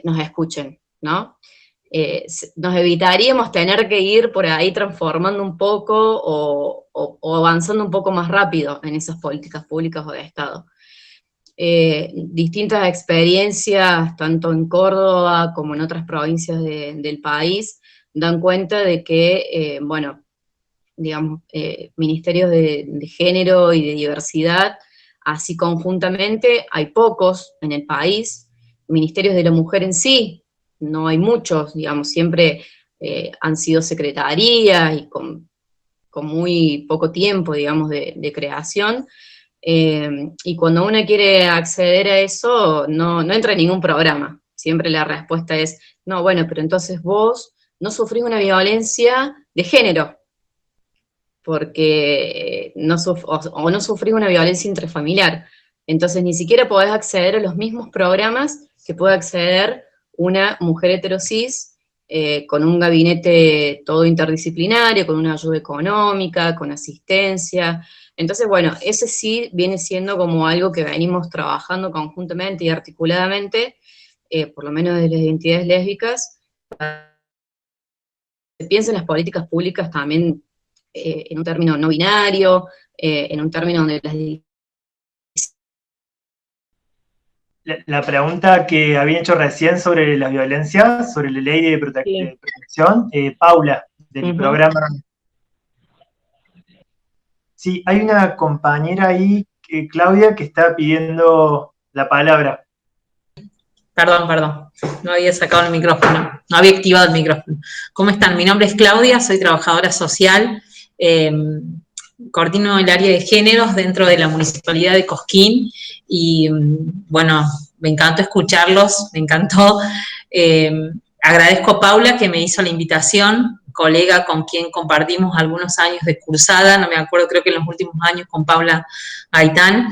nos escuchen, ¿no? Nos evitaríamos tener que ir por ahí transformando un poco o avanzando un poco más rápido en esas políticas públicas o de Estado. Distintas experiencias, tanto en Córdoba como en otras provincias del país, dan cuenta de que, bueno, digamos, ministerios de género y de diversidad, así conjuntamente, hay pocos en el país. Ministerios de la mujer en sí, no hay muchos, digamos, siempre han sido secretarías y con muy poco tiempo, digamos, de creación. Y cuando uno quiere acceder a eso, no entra en ningún programa. Siempre la respuesta es, no, bueno, pero entonces vos no sufrís una violencia de género, porque no sufrís una violencia intrafamiliar. Entonces ni siquiera podés acceder a los mismos programas que puede acceder una mujer heterosis, con un gabinete todo interdisciplinario, con una ayuda económica, con asistencia. Entonces, bueno, ese sí viene siendo como algo que venimos trabajando conjuntamente y articuladamente, por lo menos de las identidades lésbicas. Se piensa en las políticas públicas también en un término no binario, en un término donde las... La pregunta que había hecho recién sobre las violencias, sobre la ley de protección, Paula, del programa. Sí, hay una compañera ahí, Claudia, que está pidiendo la palabra. Perdón, no había sacado el micrófono, no había activado el micrófono. ¿Cómo están? Mi nombre es Claudia, soy trabajadora social. coordino el área de géneros dentro de la Municipalidad de Cosquín y, bueno, me encantó escucharlos, me encantó. Agradezco a Paula que me hizo la invitación, colega con quien compartimos algunos años de cursada, no me acuerdo, creo que en los últimos años con Paula Gaitán.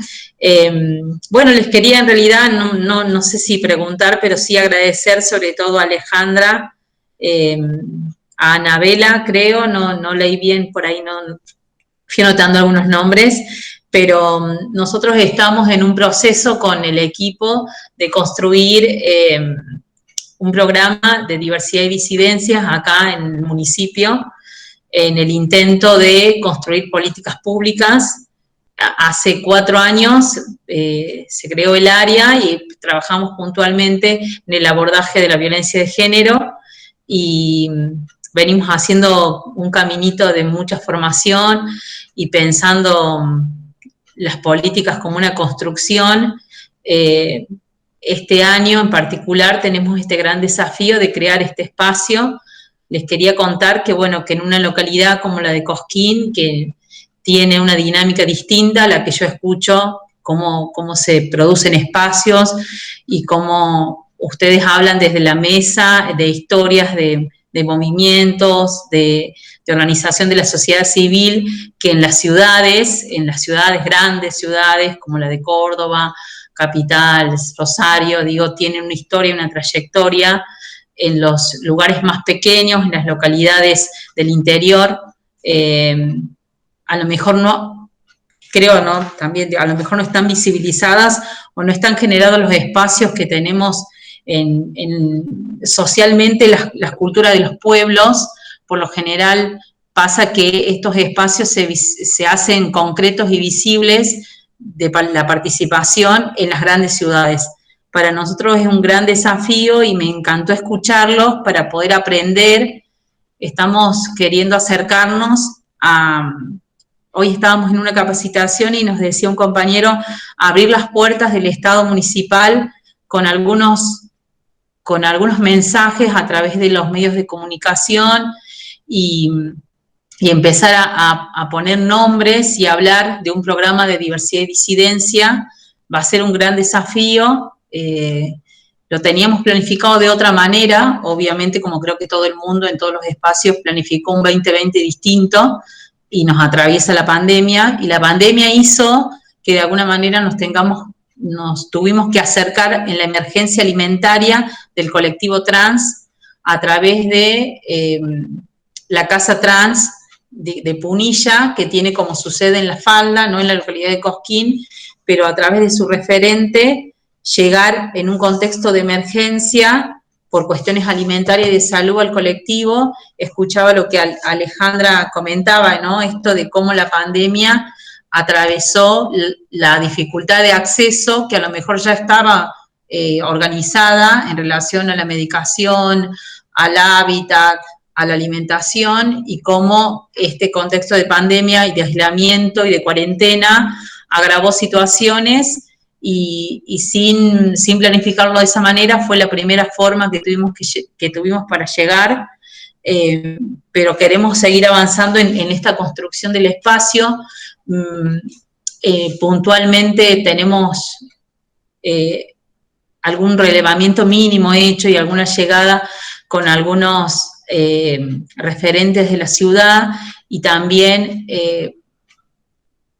Bueno, les quería en realidad, no sé si preguntar, pero sí agradecer sobre todo a Alejandra, a Anabela, creo, no leí bien por ahí, no fui anotando algunos nombres, pero nosotros estamos en un proceso con el equipo de construir un programa de diversidad y disidencias acá en el municipio, en el intento de construir políticas públicas. Hace 4 años se creó el área y trabajamos puntualmente en el abordaje de la violencia de género y venimos haciendo un caminito de mucha formación y pensando las políticas como una construcción. Este año en particular tenemos este gran desafío de crear este espacio. Les quería contar que, bueno, que en una localidad como la de Cosquín, que tiene una dinámica distinta a la que yo escucho, cómo se producen espacios y cómo ustedes hablan desde la mesa de historias, de movimientos, de organización de la sociedad civil, que en las ciudades, grandes ciudades como la de Córdoba, Capital, Rosario, digo, tienen una historia, una trayectoria. En los lugares más pequeños, en las localidades del interior, a lo mejor no, creo, ¿no? También a lo mejor no están visibilizadas o no están generados los espacios que tenemos socialmente, las culturas de los pueblos. Por lo general pasa que estos espacios se hacen concretos y visibles de la participación en las grandes ciudades. Para nosotros es un gran desafío y me encantó escucharlos para poder aprender. Estamos queriendo acercarnos hoy estábamos en una capacitación y nos decía un compañero abrir las puertas del Estado municipal con algunos mensajes a través de los medios de comunicación y empezar a poner nombres y hablar de un programa de diversidad y disidencia. Va a ser un gran desafío. Lo teníamos planificado de otra manera, obviamente, como creo que todo el mundo en todos los espacios planificó un 2020 distinto y nos atraviesa la pandemia, y la pandemia hizo que de alguna manera nos tuvimos que acercar en la emergencia alimentaria del colectivo trans a través de la Casa Trans de Punilla, que tiene como su sede en La Falda, no en la localidad de Cosquín, pero a través de su referente llegar en un contexto de emergencia por cuestiones alimentarias y de salud al colectivo. Escuchaba lo que Alejandra comentaba, ¿no? Esto de cómo la pandemia atravesó la dificultad de acceso, que a lo mejor ya estaba organizada en relación a la medicación, al hábitat, a la alimentación, y cómo este contexto de pandemia y de aislamiento y de cuarentena agravó situaciones y sin planificarlo de esa manera fue la primera forma que tuvimos para llegar, pero queremos seguir avanzando en esta construcción del espacio. Puntualmente tenemos algún relevamiento mínimo hecho y alguna llegada con algunos referentes de la ciudad, y también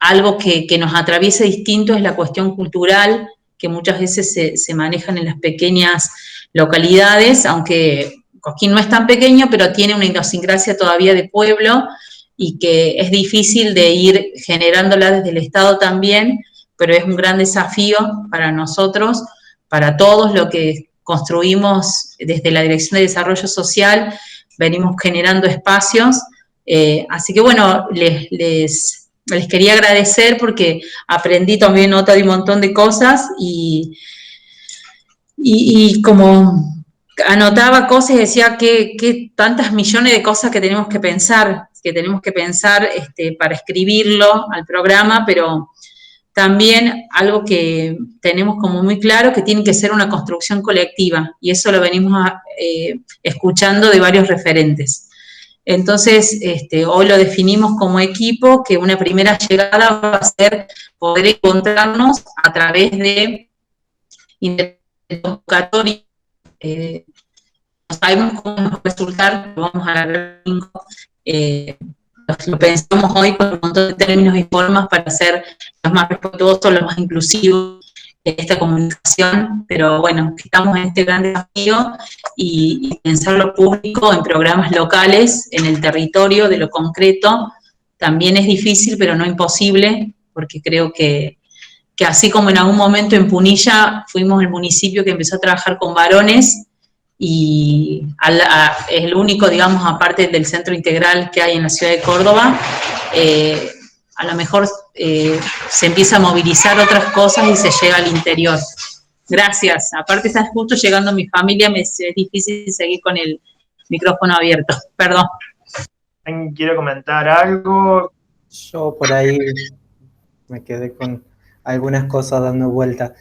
algo que nos atraviesa distinto es la cuestión cultural, que muchas veces se manejan en las pequeñas localidades, aunque Cosquín no es tan pequeño, pero tiene una idiosincrasia todavía de pueblo, y que es difícil de ir generándola desde el Estado también, pero es un gran desafío para nosotros, para todos, lo que construimos desde la Dirección de Desarrollo Social, venimos generando espacios, así que bueno, les quería agradecer porque aprendí también nota de un montón de cosas y como anotaba cosas y decía que tantas millones de cosas que tenemos que pensar para escribirlo al programa, pero también algo que tenemos como muy claro, que tiene que ser una construcción colectiva, y eso lo venimos escuchando de varios referentes. Entonces, hoy lo definimos como equipo, que una primera llegada va a ser poder encontrarnos a través de convocatoria. No sabemos cómo nos va a resultar, pero vamos a alargar lo pensamos hoy con un montón de términos y formas para ser los más respetuosos, los más inclusivos de esta comunicación, pero bueno, estamos en este gran desafío y pensar lo público en programas locales, en el territorio, de lo concreto, también es difícil, pero no imposible, porque creo que así como en algún momento en Punilla fuimos el municipio que empezó a trabajar con varones, y es el único, digamos, aparte del centro integral que hay en la ciudad de Córdoba, a lo mejor se empieza a movilizar otras cosas y se llega al interior. Gracias. Aparte está justo llegando mi familia, me es difícil seguir con el micrófono abierto. Perdón. ¿Alguien quiere comentar algo? Yo por ahí me quedé con algunas cosas dando vuelta.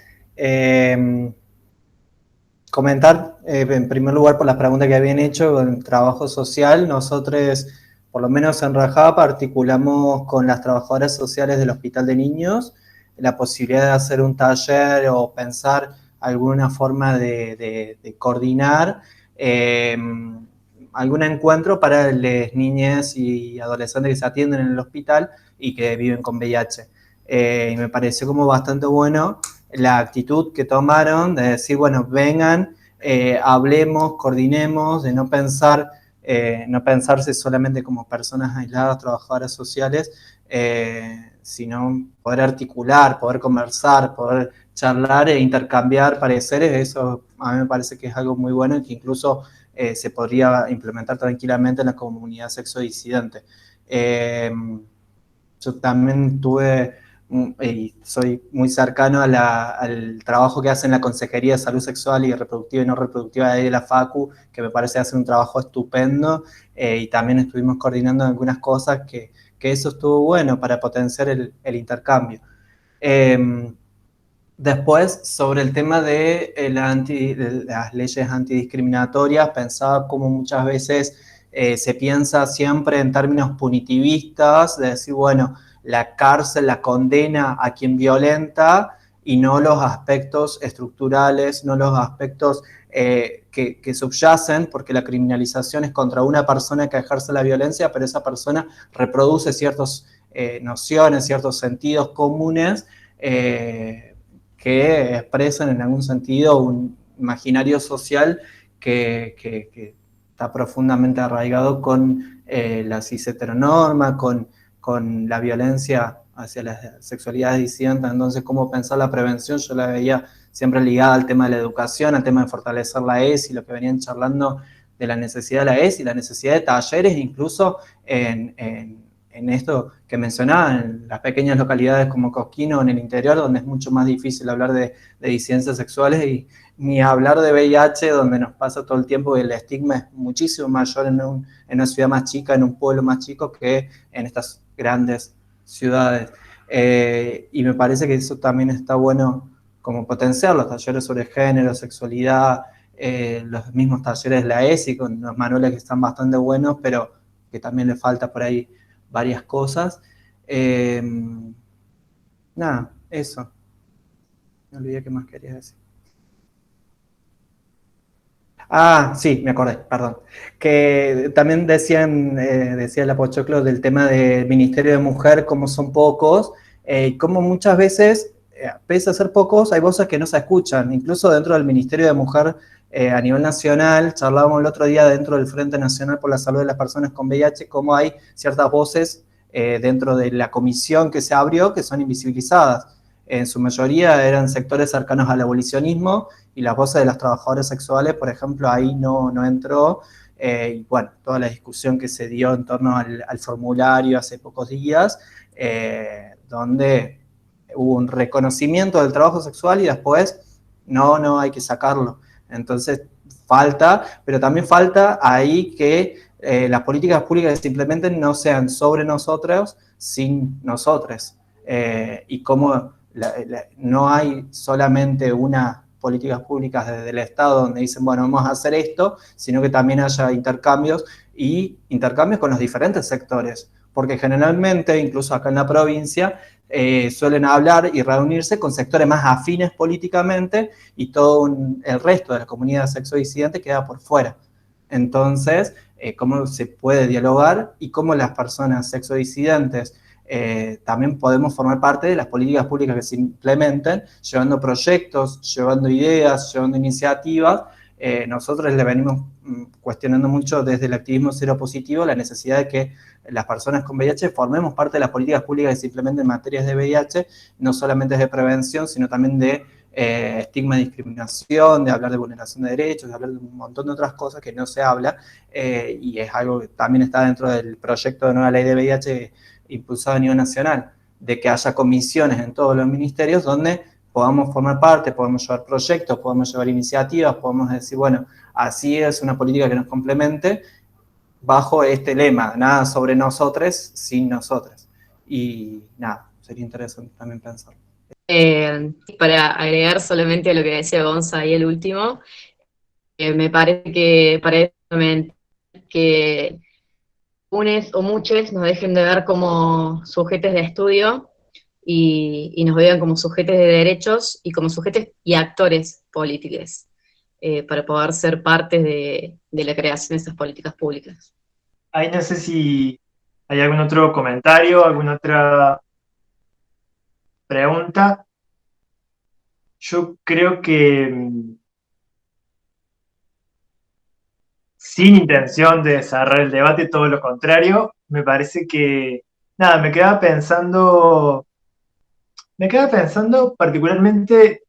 Comentar, en primer lugar, por las preguntas que habían hecho, con el trabajo social, nosotros, por lo menos en Rajab, articulamos con las trabajadoras sociales del Hospital de Niños la posibilidad de hacer un taller o pensar alguna forma de coordinar algún encuentro para las niñas y adolescentes que se atienden en el hospital y que viven con VIH. Y me pareció como bastante bueno la actitud que tomaron de decir, bueno, vengan, hablemos, coordinemos, de no pensarse solamente como personas aisladas, trabajadoras sociales, sino poder articular, poder conversar, poder charlar e intercambiar pareceres. Eso a mí me parece que es algo muy bueno y que incluso se podría implementar tranquilamente en la comunidad sexodisidente. Yo también tuve y soy muy cercano al trabajo que hace en la Consejería de Salud Sexual y Reproductiva y No Reproductiva de la FACU, que me parece hacer un trabajo estupendo, y también estuvimos coordinando algunas cosas que eso estuvo bueno para potenciar el intercambio. Después, sobre el tema de las leyes antidiscriminatorias, pensaba como muchas veces se piensa siempre en términos punitivistas, de decir, bueno, la cárcel, la condena a quien violenta y no los aspectos estructurales, no los aspectos que subyacen, porque la criminalización es contra una persona que ejerce la violencia, pero esa persona reproduce ciertas nociones, ciertos sentidos comunes que expresan en algún sentido un imaginario social que está profundamente arraigado con la cis heteronorma, con la violencia hacia las sexualidades disidentas. Entonces, cómo pensar la prevención, yo la veía siempre ligada al tema de la educación, al tema de fortalecer la ESI, lo que venían charlando de la necesidad de la ESI, la necesidad de talleres, incluso en esto que mencionaba, en las pequeñas localidades como Cosquín o en el interior, donde es mucho más difícil hablar de disidencias sexuales, y ni hablar de VIH, donde nos pasa todo el tiempo que el estigma es muchísimo mayor en una ciudad más chica, en un pueblo más chico, que en estas grandes ciudades. Y me parece que eso también está bueno como potenciar los talleres sobre género, sexualidad, los mismos talleres de la ESI, con los manuales que están bastante buenos, pero que también le falta por ahí varias cosas. Nada, eso. Me olvidé qué más quería decir. Ah, sí, me acordé, perdón. Que también decía la Pochoclo del tema del Ministerio de Mujer, como son pocos, como muchas veces, pese a ser pocos, hay voces que no se escuchan. Incluso dentro del Ministerio de Mujer a nivel nacional, charlábamos el otro día dentro del Frente Nacional por la Salud de las Personas con VIH, cómo hay ciertas voces dentro de la comisión que se abrió que son invisibilizadas. En su mayoría eran sectores cercanos al abolicionismo, y las voces de las trabajadoras sexuales, por ejemplo, ahí no entró. Y bueno, toda la discusión que se dio en torno al formulario hace pocos días, donde hubo un reconocimiento del trabajo sexual y después no hay que sacarlo. Entonces falta, pero también falta ahí que las políticas públicas simplemente no sean sobre nosotros, sin nosotros. Y como no hay solamente unas políticas públicas desde el Estado donde dicen, bueno, vamos a hacer esto, sino que también haya intercambios y intercambios con los diferentes sectores, porque generalmente, incluso acá en la provincia, suelen hablar y reunirse con sectores más afines políticamente y todo el resto de la comunidad sexodisidente queda por fuera. Entonces, ¿cómo se puede dialogar y cómo las personas sexodisidentes también podemos formar parte de las políticas públicas que se implementen, llevando proyectos, llevando ideas, llevando iniciativas? Nosotros le venimos cuestionando mucho desde el activismo seropositivo la necesidad de que las personas con VIH formemos parte de las políticas públicas que se implementen en materias de VIH, no solamente de prevención, sino también de estigma y discriminación, de hablar de vulneración de derechos, de hablar de un montón de otras cosas que no se habla, y es algo que también está dentro del proyecto de nueva ley de VIH impulsado a nivel nacional, de que haya comisiones en todos los ministerios donde podamos formar parte, podemos llevar proyectos, podemos llevar iniciativas, podemos decir, bueno, así es una política que nos complemente, bajo este lema, nada sobre nosotros, sin nosotros. Y nada, sería interesante también pensar. Para agregar solamente a lo que decía Gonza ahí el último, me parece que unes o muchos nos dejen de ver como sujetos de estudio y nos vean como sujetos de derechos y como sujetos y actores políticos, para poder ser parte de la creación de esas políticas públicas. Ahí no sé si hay algún otro comentario, alguna otra pregunta. Yo creo que sin intención de cerrar el debate, todo lo contrario, me parece que, nada, me quedaba pensando particularmente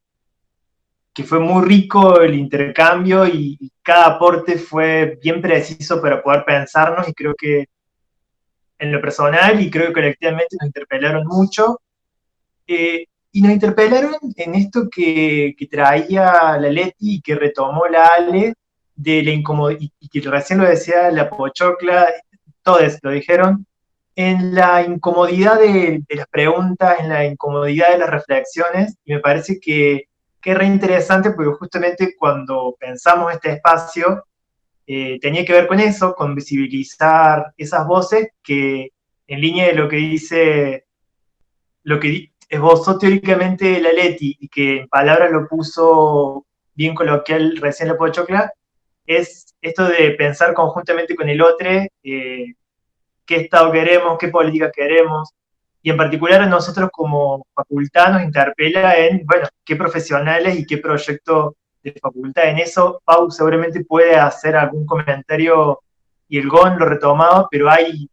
que fue muy rico el intercambio y cada aporte fue bien preciso para poder pensarnos, y creo que en lo personal y creo que colectivamente nos interpelaron mucho. Y nos interpelaron en esto que traía la Leti y que retomó la Ale, de la incomodidad, y que recién lo decía la Pochocla, todos lo dijeron, en la incomodidad de las preguntas, en la incomodidad de las reflexiones, y me parece que es re interesante porque justamente cuando pensamos este espacio, tenía que ver con eso, con visibilizar esas voces que, en línea de lo que dice, lo que esbozó teóricamente la Leti y que en palabras lo puso bien coloquial recién la Pochocla, es esto de pensar conjuntamente con el otro, qué Estado queremos, qué política queremos, y en particular a nosotros como facultad nos interpela en, bueno, qué profesionales y qué proyecto de facultad. En eso Pau seguramente puede hacer algún comentario, y el GON lo retomado, pero hay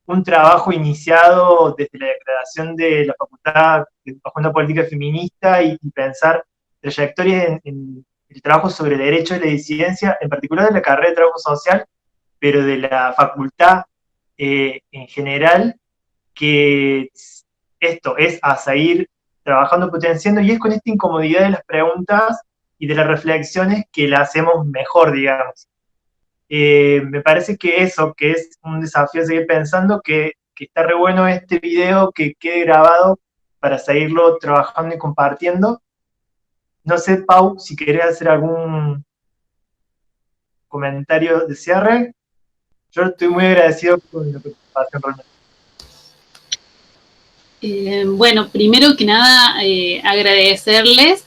un trabajo iniciado desde la declaración de la facultad bajo una política feminista y pensar trayectorias en el trabajo sobre derechos y la disidencia, en particular de la carrera de trabajo social, pero de la facultad en general, que esto es a seguir trabajando, potenciando, y es con esta incomodidad de las preguntas y de las reflexiones que la hacemos mejor, digamos. Me parece que eso, que es un desafío seguir pensando, que está re bueno este video, que quede grabado para seguirlo trabajando y compartiendo. No sé, Pau, si querés hacer algún comentario de cierre. Yo estoy muy agradecido con la participación realmente. Bueno, primero que nada, agradecerles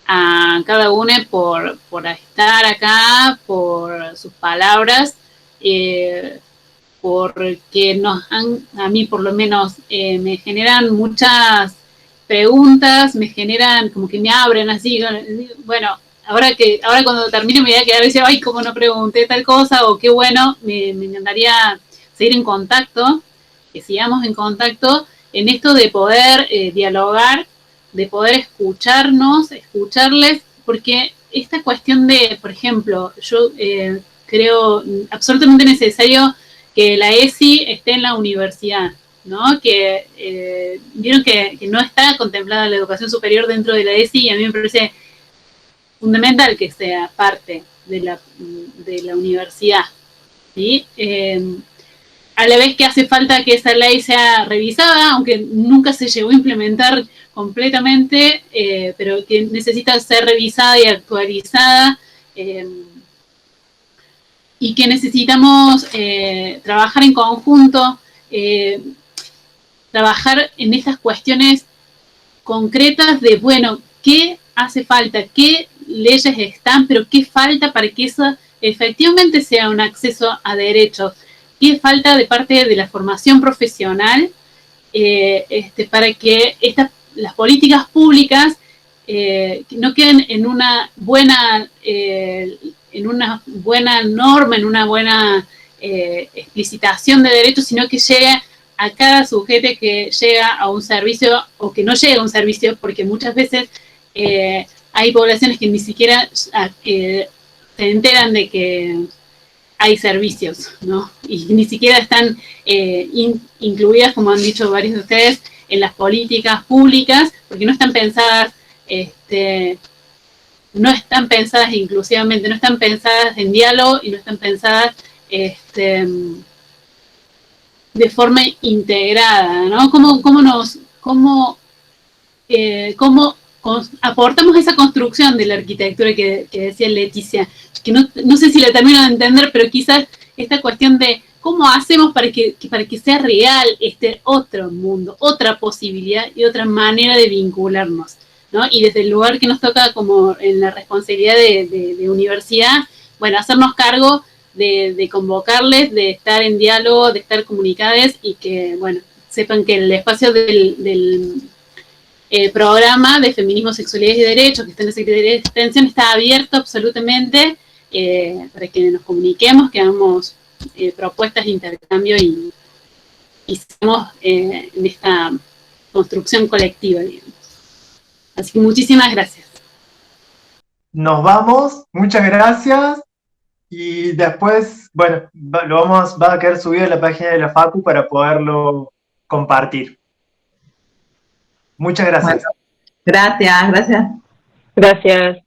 a cada uno por estar acá, por sus palabras, porque a mí por lo menos, me generan muchas preguntas, me generan como que me abren así, bueno, ahora cuando termine me voy a quedar y decir, ay, cómo no pregunté tal cosa, o qué bueno, me encantaría seguir en contacto, que sigamos en contacto, en esto de poder dialogar, de poder escucharles, porque esta cuestión de, por ejemplo, yo creo absolutamente necesario que la ESI esté en la universidad, ¿no? Que vieron que no está contemplada la educación superior dentro de la ESI, y a mí me parece fundamental que sea parte de la universidad, ¿sí? A la vez que hace falta que esa ley sea revisada, aunque nunca se llegó a implementar completamente, pero que necesita ser revisada y actualizada, y que necesitamos trabajar en conjunto, trabajar en estas cuestiones concretas de, bueno, ¿qué hace falta? ¿Qué leyes están? Pero ¿qué falta para que eso efectivamente sea un acceso a derechos? ¿Qué falta de parte de la formación profesional para que las políticas públicas no queden en una buena norma, en una buena explicitación de derechos, sino que llegue a cada sujeto que llega a un servicio o que no llega a un servicio, porque muchas veces hay poblaciones que ni siquiera se enteran de que hay servicios, ¿no? Y ni siquiera están incluidas, como han dicho varios de ustedes, en las políticas públicas, porque no están pensadas inclusivamente, no están pensadas en diálogo y no están pensadas de forma integrada, ¿no? ¿Cómo aportamos esa construcción de la arquitectura que decía Leticia? Que no sé si la termino de entender, pero quizás esta cuestión de cómo hacemos para que sea real este otro mundo, otra posibilidad y otra manera de vincularnos, ¿no? Y desde el lugar que nos toca como en la responsabilidad de universidad, bueno, hacernos cargo de convocarles, de estar en diálogo, de estar comunicadas y que, bueno, sepan que el espacio del programa de Feminismo, Sexualidades y Derechos que está en la Secretaría de Extensión está abierto absolutamente para que nos comuniquemos, que hagamos propuestas de intercambio y sigamos en esta construcción colectiva, digamos. Así que muchísimas gracias. Nos vamos, muchas gracias. Y después, bueno, va a quedar subido en la página de la Facu para poderlo compartir. Muchas gracias. Bueno, gracias. Gracias.